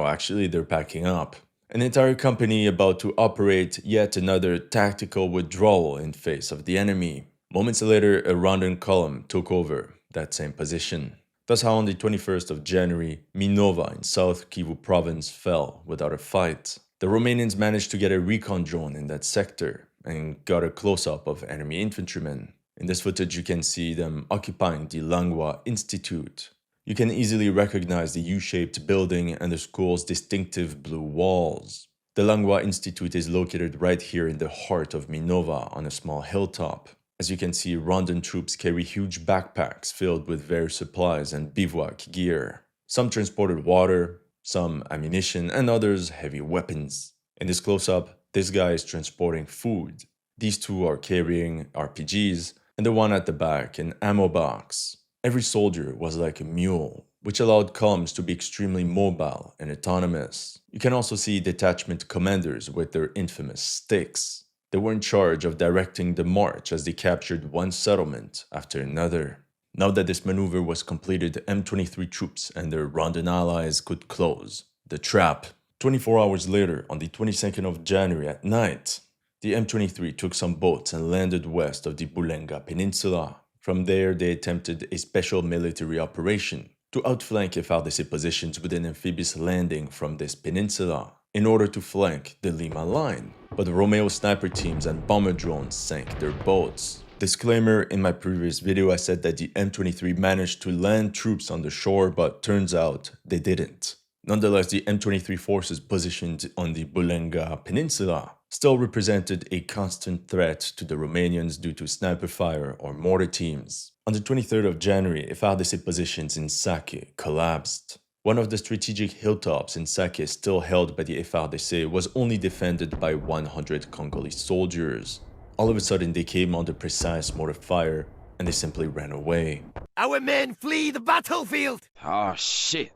actually they're packing up. An entire company about to operate yet another tactical withdrawal in face of the enemy. Moments later, a Rwandan column took over that same position. That's how on the 21st of January, Minova in South Kivu province fell without a fight. The Romanians managed to get a recon drone in that sector and got a close-up of enemy infantrymen. In this footage you can see them occupying the Langwa Institute. You can easily recognize the U-shaped building and the school's distinctive blue walls. The Langwa Institute is located right here in the heart of Minova on a small hilltop. As you can see, Rwandan troops carry huge backpacks filled with various supplies and bivouac gear. Some transported water, some ammunition, and others heavy weapons. In this close-up, this guy is transporting food. These two are carrying RPGs, and the one at the back an ammo box. Every soldier was like a mule, which allowed columns to be extremely mobile and autonomous. You can also see detachment commanders with their infamous sticks. They were in charge of directing the march as they captured one settlement after another. Now that this maneuver was completed, M23 troops and their Rwandan allies could close the trap. 24 hours later, on the 22nd of January at night, the M23 took some boats and landed west of the Bulenga Peninsula. From there, they attempted a special military operation to outflank FARDC positions with an amphibious landing from this peninsula in order to flank the Lima line. But the Romeo sniper teams and bomber drones sank their boats. Disclaimer, in my previous video I said that the M23 managed to land troops on the shore, but turns out they didn't. Nonetheless, the M23 forces positioned on the Bulenga Peninsula still represented a constant threat to the Romanians due to sniper fire or mortar teams. On the 23rd of January, FARDC positions in Sake collapsed. One of the strategic hilltops in Sake still held by the FARDC was only defended by 100 Congolese soldiers. All of a sudden they came under precise mortar fire and they simply ran away. Our men flee the battlefield! Oh shit,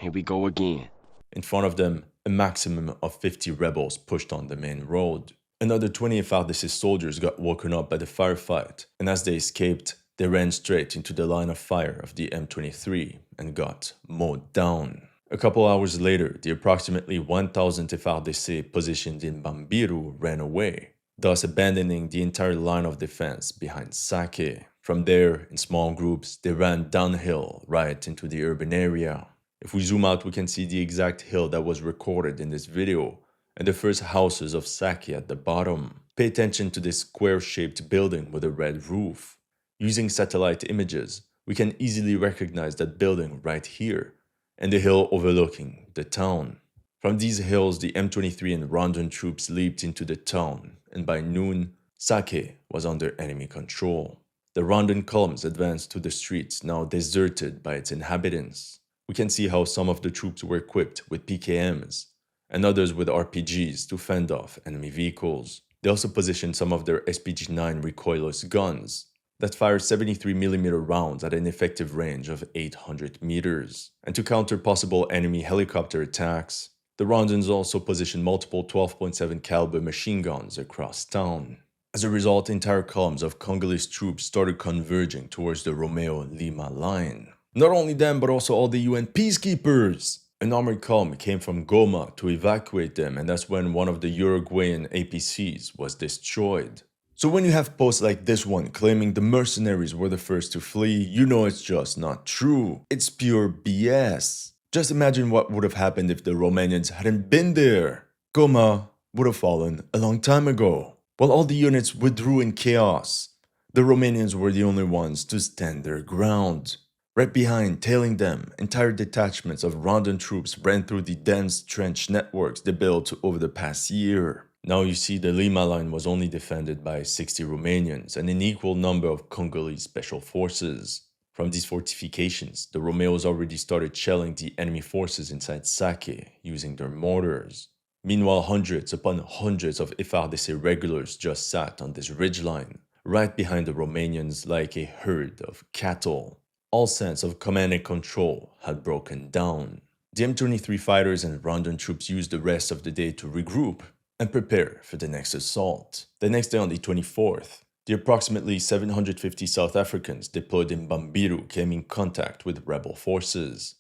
here we go again. In front of them, a maximum of 50 rebels pushed on the main road. Another 20 FARDC soldiers got woken up by the firefight, and as they escaped, they ran straight into the line of fire of the M23 and got mowed down. A couple hours later, the approximately 1,000 FARDC positioned in Bambiru ran away, thus abandoning the entire line of defense behind Sake. From there, in small groups, they ran downhill right into the urban area. If we zoom out, we can see the exact hill that was recorded in this video, and the first houses of Sake at the bottom. Pay attention to this square-shaped building with a red roof. Using satellite images, we can easily recognize that building right here, and the hill overlooking the town. From these hills, the M23 and Rwandan troops leaped into the town, and by noon, Sake was under enemy control. The Rwandan columns advanced to the streets, now deserted by its inhabitants. We can see how some of the troops were equipped with PKMs, and others with RPGs to fend off enemy vehicles. They also positioned some of their SPG-9 recoilless guns that fire 73mm rounds at an effective range of 800 meters. And to counter possible enemy helicopter attacks, the Rwandans also positioned multiple 12.7 caliber machine guns across town. As a result, entire columns of Congolese troops started converging towards the Romeo-Lima line. Not only them, but also all the UN peacekeepers. An armored column came from Goma to evacuate them, and that's when one of the Uruguayan APCs was destroyed. So when you have posts like this one claiming the mercenaries were the first to flee, you know it's just not true. It's pure BS. Just imagine what would have happened if the Romanians hadn't been there. Goma would have fallen a long time ago. While all the units withdrew in chaos, the Romanians were the only ones to stand their ground. Right behind, tailing them, entire detachments of Rwandan troops ran through the dense trench networks they built over the past year. Now you see the Lima line was only defended by 60 Romanians and an equal number of Congolese special forces. From these fortifications, the ROMEOs already started shelling the enemy forces inside Sake using their mortars. Meanwhile, hundreds upon hundreds of FARDC regulars just sat on this ridgeline, right behind the Romanians like a herd of cattle. All sense of command and control had broken down. The M23 fighters and Rwandan troops used the rest of the day to regroup and prepare for the next assault. The next day on the 24th, the approximately 750 South Africans deployed in Bambiru came in contact with rebel forces.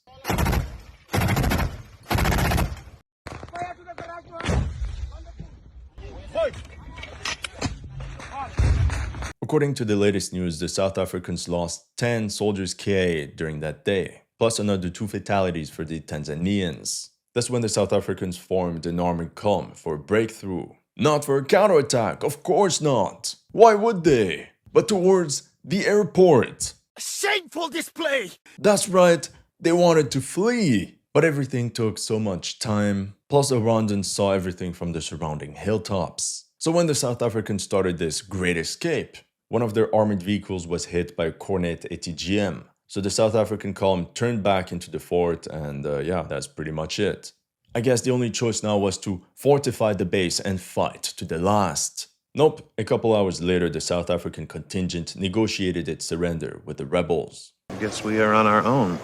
According to the latest news, the South Africans lost 10 soldiers KIA during that day, plus another 2 fatalities for the Tanzanians. That's when the South Africans formed an armored column for a breakthrough. Not for a counterattack, of course not. Why would they? But towards the airport. Shameful display! That's right, they wanted to flee. But everything took so much time. Plus the Rwandans saw everything from the surrounding hilltops. So when the South Africans started this great escape, one of their armored vehicles was hit by a Cornet ATGM. So the South African column turned back into the fort and yeah, that's pretty much it. I guess the only choice now was to fortify the base and fight to the last. Nope, a couple hours later the South African contingent negotiated its surrender with the rebels. I guess we are on our own.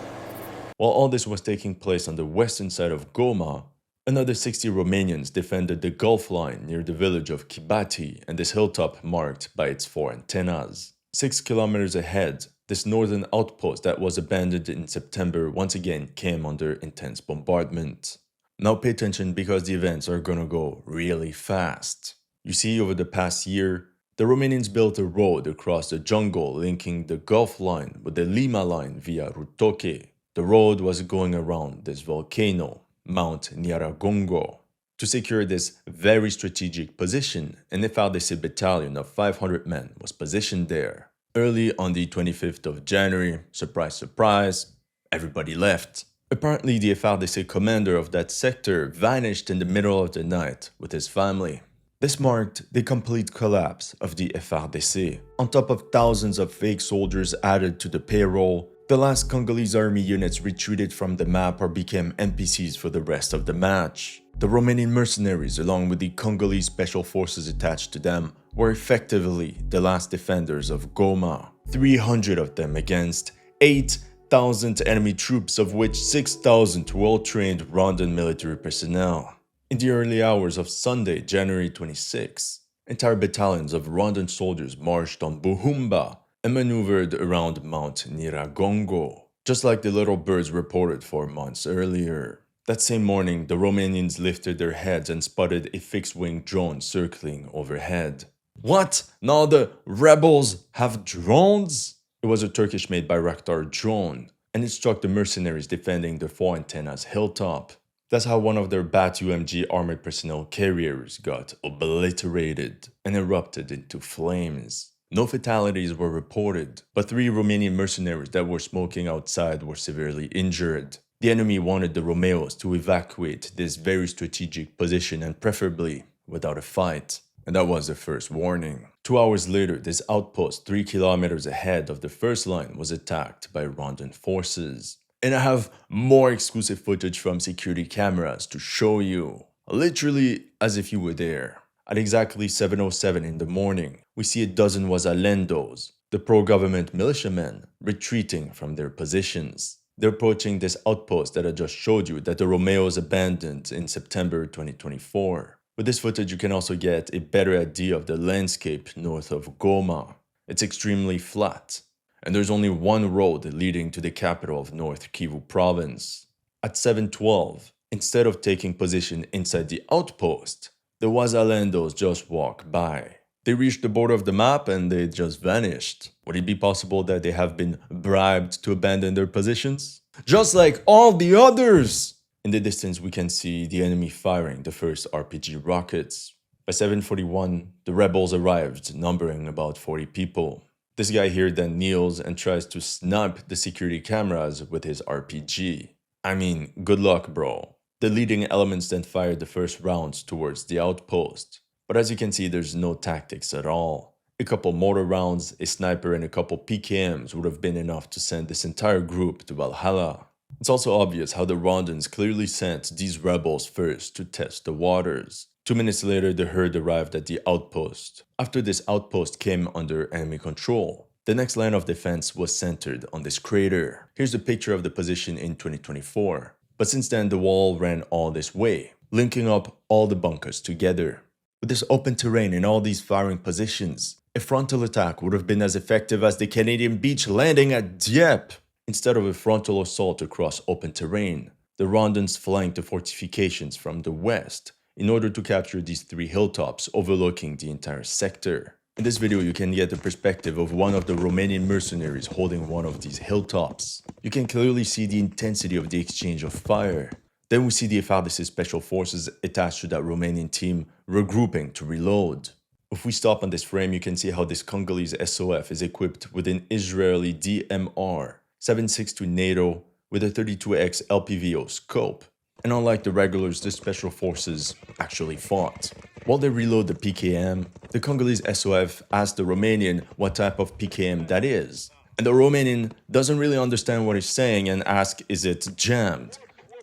While all this was taking place on the western side of Goma, another 60 Romanians defended the Gulf Line near the village of Kibati and this hilltop marked by its 4 antennas. 6 kilometers ahead, this northern outpost that was abandoned in September once again came under intense bombardment. Now pay attention because the events are gonna go really fast. You see, over the past year, the Romanians built a road across the jungle linking the Gulf Line with the Lima Line via Rutoke. The road was going around this volcano, Mount Nyiragongo. To secure this very strategic position, an FARDC battalion of 500 men was positioned there. Early on the 25th of January, surprise surprise, everybody left. Apparently the FARDC commander of that sector vanished in the middle of the night with his family. This marked the complete collapse of the FARDC. On top of thousands of fake soldiers added to the payroll, the last Congolese army units retreated from the map or became NPCs for the rest of the match. The Romanian Mercenaries, along with the Congolese special forces attached to them, were effectively the last defenders of Goma. 300 of them against 8,000 enemy troops, of which 6,000 well-trained Rwandan military personnel. In the early hours of Sunday, January 26, entire battalions of Rwandan soldiers marched on Buhumba and maneuvered around Mount Nyiragongo, just like the little birds reported 4 months earlier. That same morning, the Romanians lifted their heads and spotted a fixed-wing drone circling overhead. What? Now the rebels have drones? It was a Turkish-made Bayraktar drone, and it struck the mercenaries defending the 4 antennas hilltop. That's how one of their Bat-UMG armored personnel carriers got obliterated and erupted into flames. No fatalities were reported, but 3 Romanian mercenaries that were smoking outside were severely injured. The enemy wanted the ROMEOs to evacuate this very strategic position and preferably without a fight. And that was the first warning. 2 hours later, this outpost 3 kilometers ahead of the first line was attacked by Rwandan forces. And I have more exclusive footage from security cameras to show you. Literally as if you were there. At exactly 7:07 in the morning, we see a dozen Wazalendos, the pro-government militiamen, retreating from their positions. They're approaching this outpost that I just showed you that the ROMEOs abandoned in September 2024. With this footage, you can also get a better idea of the landscape north of Goma. It's extremely flat, and there's only one road leading to the capital of North Kivu province. At 7:12, instead of taking position inside the outpost, the Wazalendos just walk by. They reached the border of the map and they just vanished. Would it be possible that they have been bribed to abandon their positions? Just like all the others! In the distance, we can see the enemy firing the first RPG rockets. By 7:41, the rebels arrived, numbering about 40 people. This guy here then kneels and tries to snipe the security cameras with his RPG. I mean, good luck, bro. The leading elements then fired the first rounds towards the outpost. But as you can see, there's no tactics at all. A couple mortar rounds, a sniper, and a couple PKMs would have been enough to send this entire group to Valhalla. It's also obvious how the Rwandans clearly sent these rebels first to test the waters. 2 minutes later, the herd arrived at the outpost. After this outpost came under enemy control, the next line of defense was centered on this crater. Here's a picture of the position in 2024. But since then, the wall ran all this way, linking up all the bunkers together. With this open terrain and all these firing positions, a frontal attack would have been as effective as the Canadian beach landing at Dieppe. Instead of a frontal assault across open terrain, the Rwandans flanked the fortifications from the west in order to capture these 3 hilltops overlooking the entire sector. In this video, you can get the perspective of one of the Romanian mercenaries holding one of these hilltops. You can clearly see the intensity of the exchange of fire. Then we see the FARDC special forces attached to that Romanian team regrouping to reload. If we stop on this frame, you can see how this Congolese SOF is equipped with an Israeli DMR 7.62 NATO with a 32x LPVO scope. And unlike the regulars, the special forces actually fought. While they reload the PKM, the Congolese SOF asks the Romanian what type of PKM that is. And the Romanian doesn't really understand what he's saying and asks, is it jammed?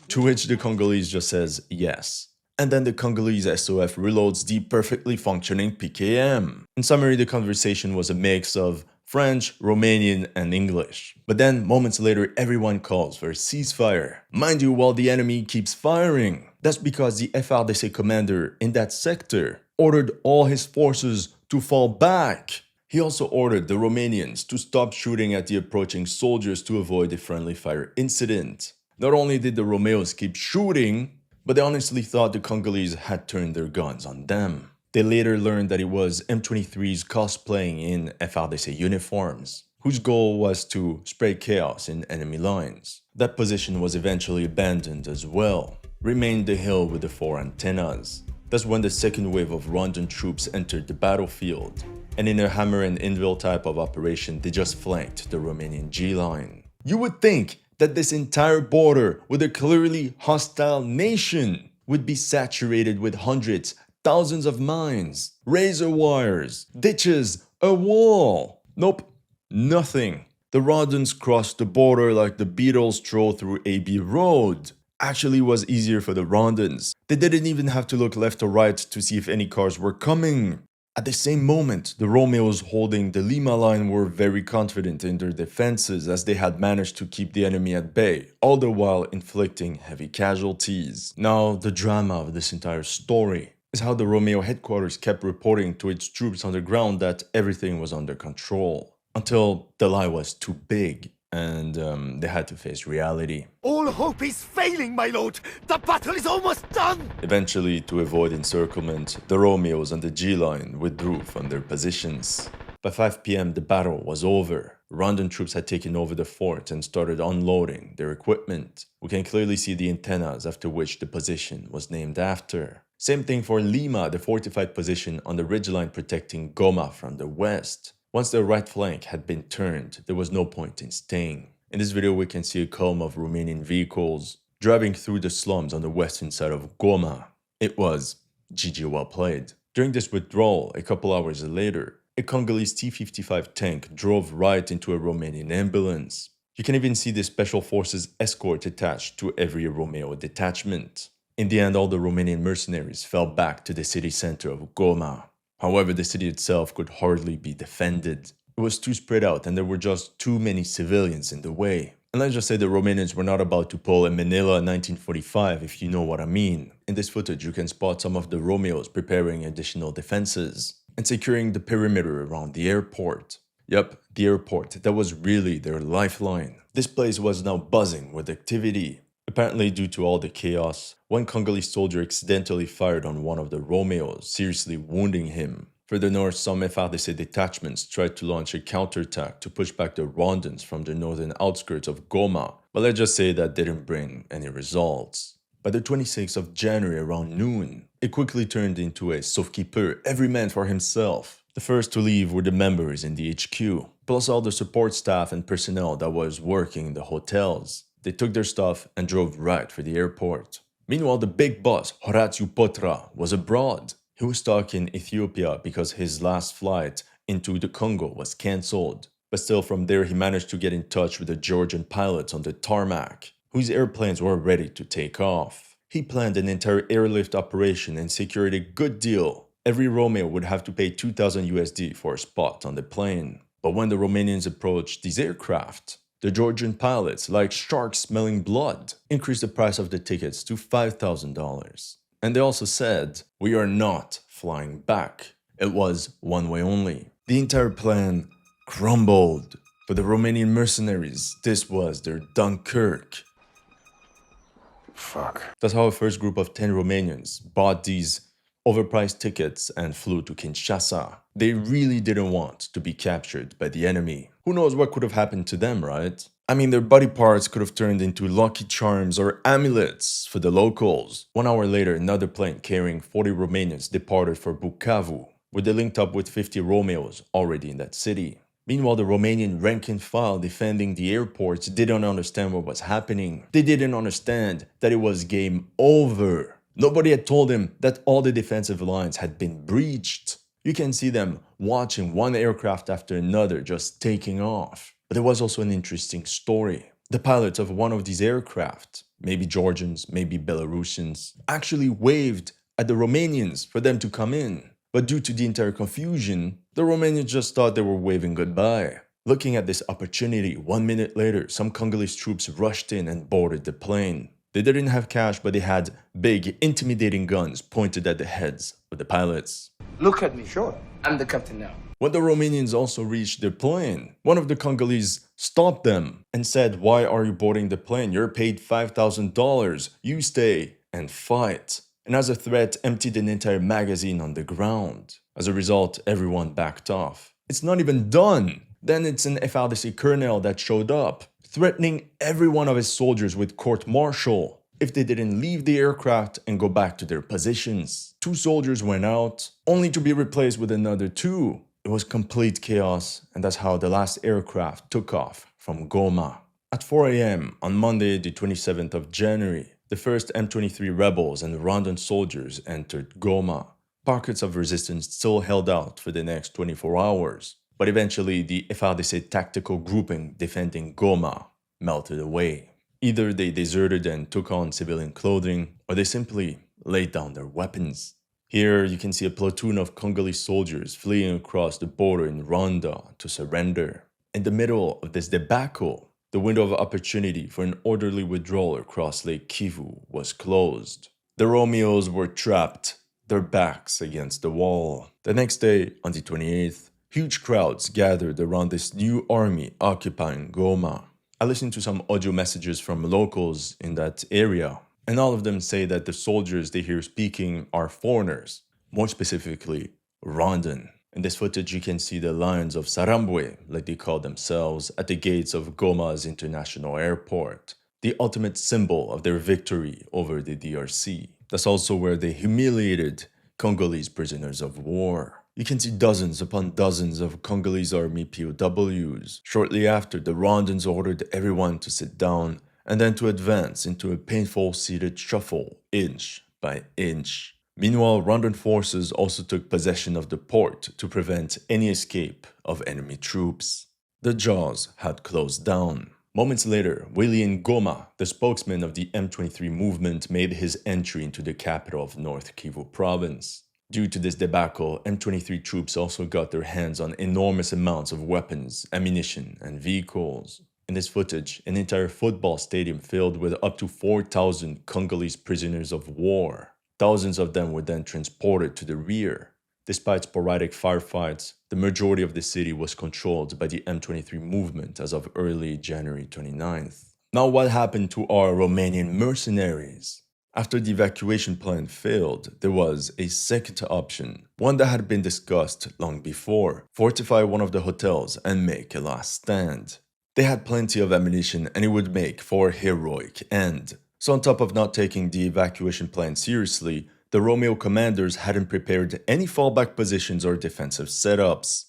To which the Congolese just says yes. And then the Congolese SOF reloads the perfectly functioning PKM. In summary, the conversation was a mix of French, Romanian, and English. But then, moments later, everyone calls for a ceasefire. Mind you, while the enemy keeps firing. That's because the FARDC commander in that sector ordered all his forces to fall back. He also ordered the Romanians to stop shooting at the approaching soldiers to avoid a friendly fire incident. Not only did the ROMEOs keep shooting, but they honestly thought the Congolese had turned their guns on them. They later learned that it was M23s cosplaying in FARDC uniforms, whose goal was to spread chaos in enemy lines. That position was eventually abandoned as well. Remained the hill with the 4 antennas. That's when the second wave of Rwandan troops entered the battlefield, and in a hammer and anvil type of operation, they just flanked the Romanian G-line. You would think that this entire border with a clearly hostile nation would be saturated with hundreds, thousands of mines, razor wires, ditches, a wall. Nope, nothing. The Rwandans crossed the border like the Beatles strolled through Abbey Road. Actually, was easier for the Rwandans. They didn't even have to look left or right to see if any cars were coming. At the same moment, the ROMEOs holding the Lima line were very confident in their defenses as they had managed to keep the enemy at bay, all the while inflicting heavy casualties. Now, the drama of this entire story is how the Romeo headquarters kept reporting to its troops on the ground that everything was under control, until the lie was too big and they had to face reality. All hope is failing, my lord! The battle is almost done! Eventually, to avoid encirclement, the ROMEOs on the G-line withdrew from their positions. By 5 p.m. the battle was over. Rwandan troops had taken over the fort and started unloading their equipment. We can clearly see the antennas after which the position was named after. Same thing for Lima, the fortified position on the ridgeline protecting Goma from the west. Once the right flank had been turned, there was no point in staying. In this video, we can see a column of Romanian vehicles driving through the slums on the western side of Goma. It was GG well played. During this withdrawal, a couple hours later, a Congolese T-55 tank drove right into a Romanian ambulance. You can even see the special forces escort attached to every Romeo detachment. In the end, all the Romanian mercenaries fell back to the city center of Goma. However, the city itself could hardly be defended. It was too spread out and there were just too many civilians in the way. And let's just say the Romanians were not about to pull a Manila 1945, if you know what I mean. In this footage, you can spot some of the ROMEOs preparing additional defenses and securing the perimeter around the airport. Yep, the airport, that was really their lifeline. This place was now buzzing with activity. Apparently, due to all the chaos, one Congolese soldier accidentally fired on one of the ROMEOs, seriously wounding him. Further north, some FARDC detachments tried to launch a counterattack to push back the Rwandans from the northern outskirts of Goma, but let's just say that didn't bring any results. By the 26th of January around noon, it quickly turned into a sauve-qui-peut, every man for himself. The first to leave were the members in the HQ, plus all the support staff and personnel that was working in the hotels. They took their stuff and drove right for the airport. Meanwhile, the big boss, Horatiu Potra, was abroad. He was stuck in Ethiopia because his last flight into the Congo was cancelled. But still, from there he managed to get in touch with the Georgian pilots on the tarmac, whose airplanes were ready to take off. He planned an entire airlift operation and secured a good deal. Every Romeo would have to pay 2,000 USD for a spot on the plane. But when the Romanians approached these aircraft, the Georgian pilots, like sharks smelling blood, increased the price of the tickets to $5,000. And they also said, "We are not flying back." It was one way only. The entire plan crumbled. For the Romanian mercenaries, this was their Dunkirk. Fuck. That's how a first group of 10 Romanians bought these overpriced tickets and flew to Kinshasa. They really didn't want to be captured by the enemy. Who knows what could have happened to them, right? I mean, their body parts could have turned into lucky charms or amulets for the locals. 1 hour later, another plane carrying 40 Romanians departed for Bukavu, where they linked up with 50 Romeos already in that city. Meanwhile, the Romanian rank and file defending the airports didn't understand what was happening. They didn't understand that it was game over. Nobody had told them that all the defensive lines had been breached. You can see them watching one aircraft after another just taking off. But there was also an interesting story. The pilots of one of these aircraft, maybe Georgians, maybe Belarusians, actually waved at the Romanians for them to come in. But due to the entire confusion, the Romanians just thought they were waving goodbye. Looking at this opportunity, 1 minute later, some Congolese troops rushed in and boarded the plane. They didn't have cash, but they had big, intimidating guns pointed at the heads of the pilots. Look at me. Sure. I'm the captain now. When the Romanians also reached their plane, one of the Congolese stopped them and said, "Why are you boarding the plane? You're paid $5,000. You stay and fight." And as a threat, emptied an entire magazine on the ground. As a result, everyone backed off. It's not even done. Then it's an FARDC colonel that showed up, threatening every one of his soldiers with court-martial if they didn't leave the aircraft and go back to their positions. 2 soldiers went out, only to be replaced with another 2. It was complete chaos, and that's how the last aircraft took off from Goma. At 4 a.m. on Monday, the 27th of January, the first M23 rebels and Rwandan soldiers entered Goma. Pockets of resistance still held out for the next 24 hours, but eventually the FARDC tactical grouping defending Goma melted away. Either they deserted and took on civilian clothing, or they simply laid down their weapons. Here you can see a platoon of Congolese soldiers fleeing across the border in Rwanda to surrender. In the middle of this debacle, the window of opportunity for an orderly withdrawal across Lake Kivu was closed. The ROMEOs were trapped, their backs against the wall. The next day, on the 28th, huge crowds gathered around this new army occupying Goma. I listened to some audio messages from locals in that area, and all of them say that the soldiers they hear speaking are foreigners, more specifically, Rwandan. In this footage, you can see the lions of Sarambwe, like they call themselves, at the gates of Goma's international airport, the ultimate symbol of their victory over the DRC. That's also where they humiliated Congolese prisoners of war. You can see dozens upon dozens of Congolese army POWs. Shortly after, the Rwandans ordered everyone to sit down and then to advance into a painful seated shuffle, inch by inch. Meanwhile, Rwandan forces also took possession of the port to prevent any escape of enemy troops. The jaws had closed down. Moments later, William Goma, the spokesman of the M23 movement, made his entry into the capital of North Kivu province. Due to this debacle, M23 troops also got their hands on enormous amounts of weapons, ammunition, and vehicles. In this footage, an entire football stadium filled with up to 4,000 Congolese prisoners of war. Thousands of them were then transported to the rear. Despite sporadic firefights, the majority of the city was controlled by the M23 movement as of early January 29th. Now what happened to our Romanian mercenaries? After the evacuation plan failed, there was a second option, one that had been discussed long before: fortify one of the hotels and make a last stand. They had plenty of ammunition and it would make for a heroic end. So on top of not taking the evacuation plan seriously, the Romeo commanders hadn't prepared any fallback positions or defensive setups.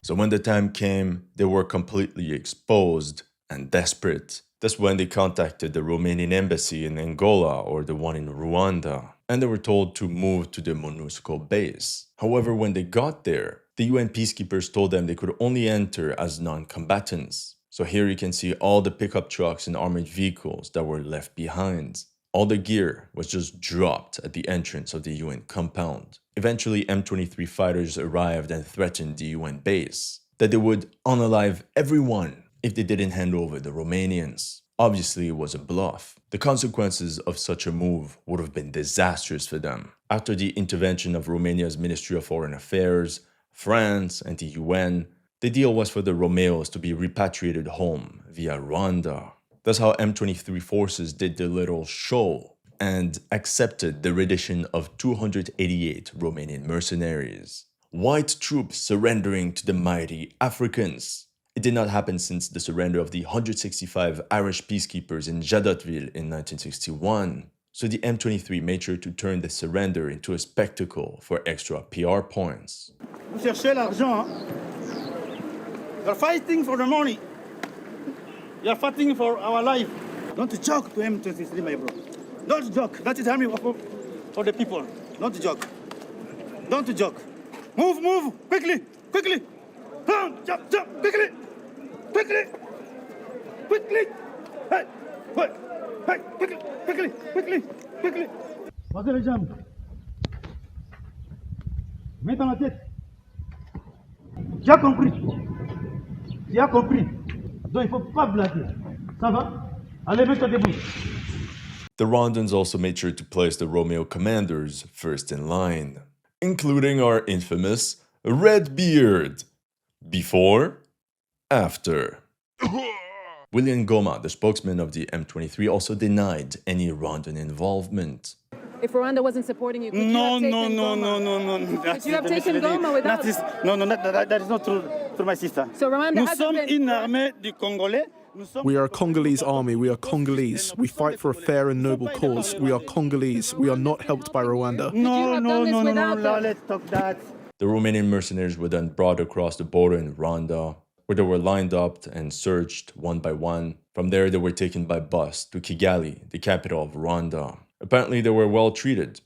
So when the time came, they were completely exposed and desperate. That's when they contacted the Romanian embassy in Angola or the one in Rwanda, and they were told to move to the MONUSCO base. However, when they got there, the UN peacekeepers told them they could only enter as non-combatants. So here you can see all the pickup trucks and armored vehicles that were left behind. All the gear was just dropped at the entrance of the UN compound. Eventually, M23 fighters arrived and threatened the UN base that they would unalive everyone if they didn't hand over the Romanians. Obviously, it was a bluff. The consequences of such a move would have been disastrous for them. After the intervention of Romania's Ministry of Foreign Affairs, France, and the UN, the deal was for the Romeos to be repatriated home via Rwanda. That's how M23 forces did their little show and accepted the rendition of 288 Romanian mercenaries. White troops surrendering to the mighty Africans. It did not happen since the surrender of the 165 Irish peacekeepers in Jadotville in 1961. So the M23 made sure to turn the surrender into a spectacle for extra PR points. Vous cherchez l'argent, hein? You're fighting for the money. You're fighting for our life. Don't joke to M23, my bro. Don't joke. That is army for the people. Don't joke. Don't joke. Move, move, quickly, quickly. Jump, jump, quickly, quickly, quickly. Hey, hey, hey, quickly, quickly, quickly, quickly. Passez les jambes. Mets dans la tête. Tu as compris? Tu as compris? Donc il faut pas blaguer. Ça va? Allez, mets-toi debout. The Rwandans also made sure to place the Romeo commanders first in line, including our infamous Redbeard. Before, after. William Goma, the spokesman of the M23, also denied any Rwandan involvement. If Rwanda wasn't supporting you, could you have taken Goma? No. Could you have taken Goma without? That is not true, my sister. So Rwanda Nous hasn't sommes been... une armée du Congolais. We are a Congolese army. We are Congolese. We fight for a fair and noble cause. We are Congolese. We are not helped by Rwanda. No, let's talk that. The Romanian mercenaries were then brought across the border in Rwanda, where they were lined up and searched one by one. From there, they were taken by bus to Kigali, the capital of Rwanda. Apparently, they were well treated.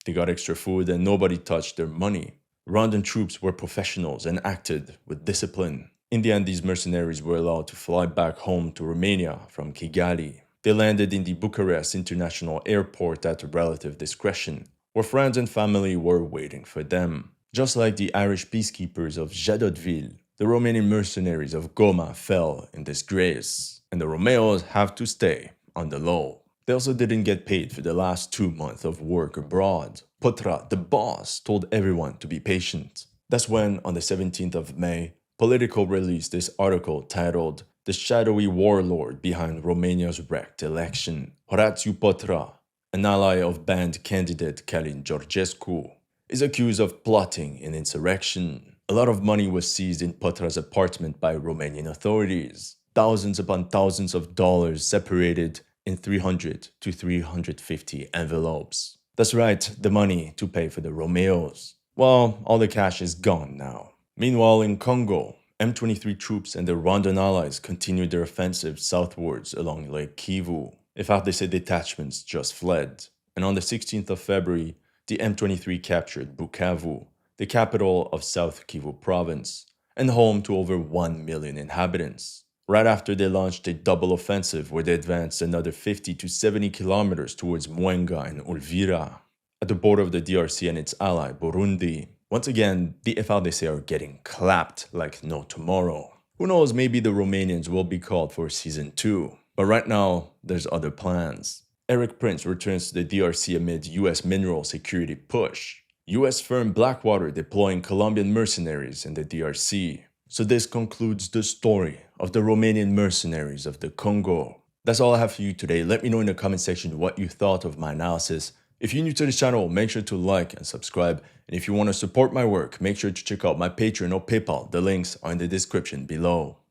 They got extra food and nobody touched their money. Rwandan troops were professionals and acted with discipline. In the end, these mercenaries were allowed to fly back home to Romania from Kigali. They landed in the Bucharest International Airport at relative discretion, where friends and family were waiting for them. Just like the Irish peacekeepers of Jadotville, the Romanian mercenaries of Goma fell in disgrace, and the Romeos have to stay on the low. They also didn't get paid for the last 2 months of work abroad. Potra, the boss, told everyone to be patient. That's when, on the 17th of May, Politico released this article titled "The Shadowy Warlord Behind Romania's Wrecked Election." Horatiu Potra, an ally of banned candidate Călin Georgescu, is accused of plotting an insurrection. A lot of money was seized in Potra's apartment by Romanian authorities. Thousands upon thousands of dollars separated in 300 to 350 envelopes. That's right, the money to pay for the Romeos. Well, all the cash is gone now. Meanwhile, in Congo, M23 troops and their Rwandan allies continued their offensive southwards along Lake Kivu. FARDC detachments just fled. And on the 16th of February, the M23 captured Bukavu, the capital of South Kivu province, and home to over 1 million inhabitants. Right after they launched a double offensive where they advanced another 50 to 70 kilometers towards Mwenga and Uvira, at the border of the DRC and its ally, Burundi. Once again, the FARDC are getting clapped like no tomorrow. Who knows, maybe the Romanians will be called for Season 2. But right now, there's other plans. Eric Prince returns to the DRC amid US mineral security push. US firm Blackwater deploying Colombian mercenaries in the DRC. So this concludes the story of the Romanian mercenaries of the Congo. That's all I have for you today. Let me know in the comment section what you thought of my analysis. If you're new to this channel, make sure to like and subscribe. And if you want to support my work, make sure to check out my Patreon or PayPal. The links are in the description below.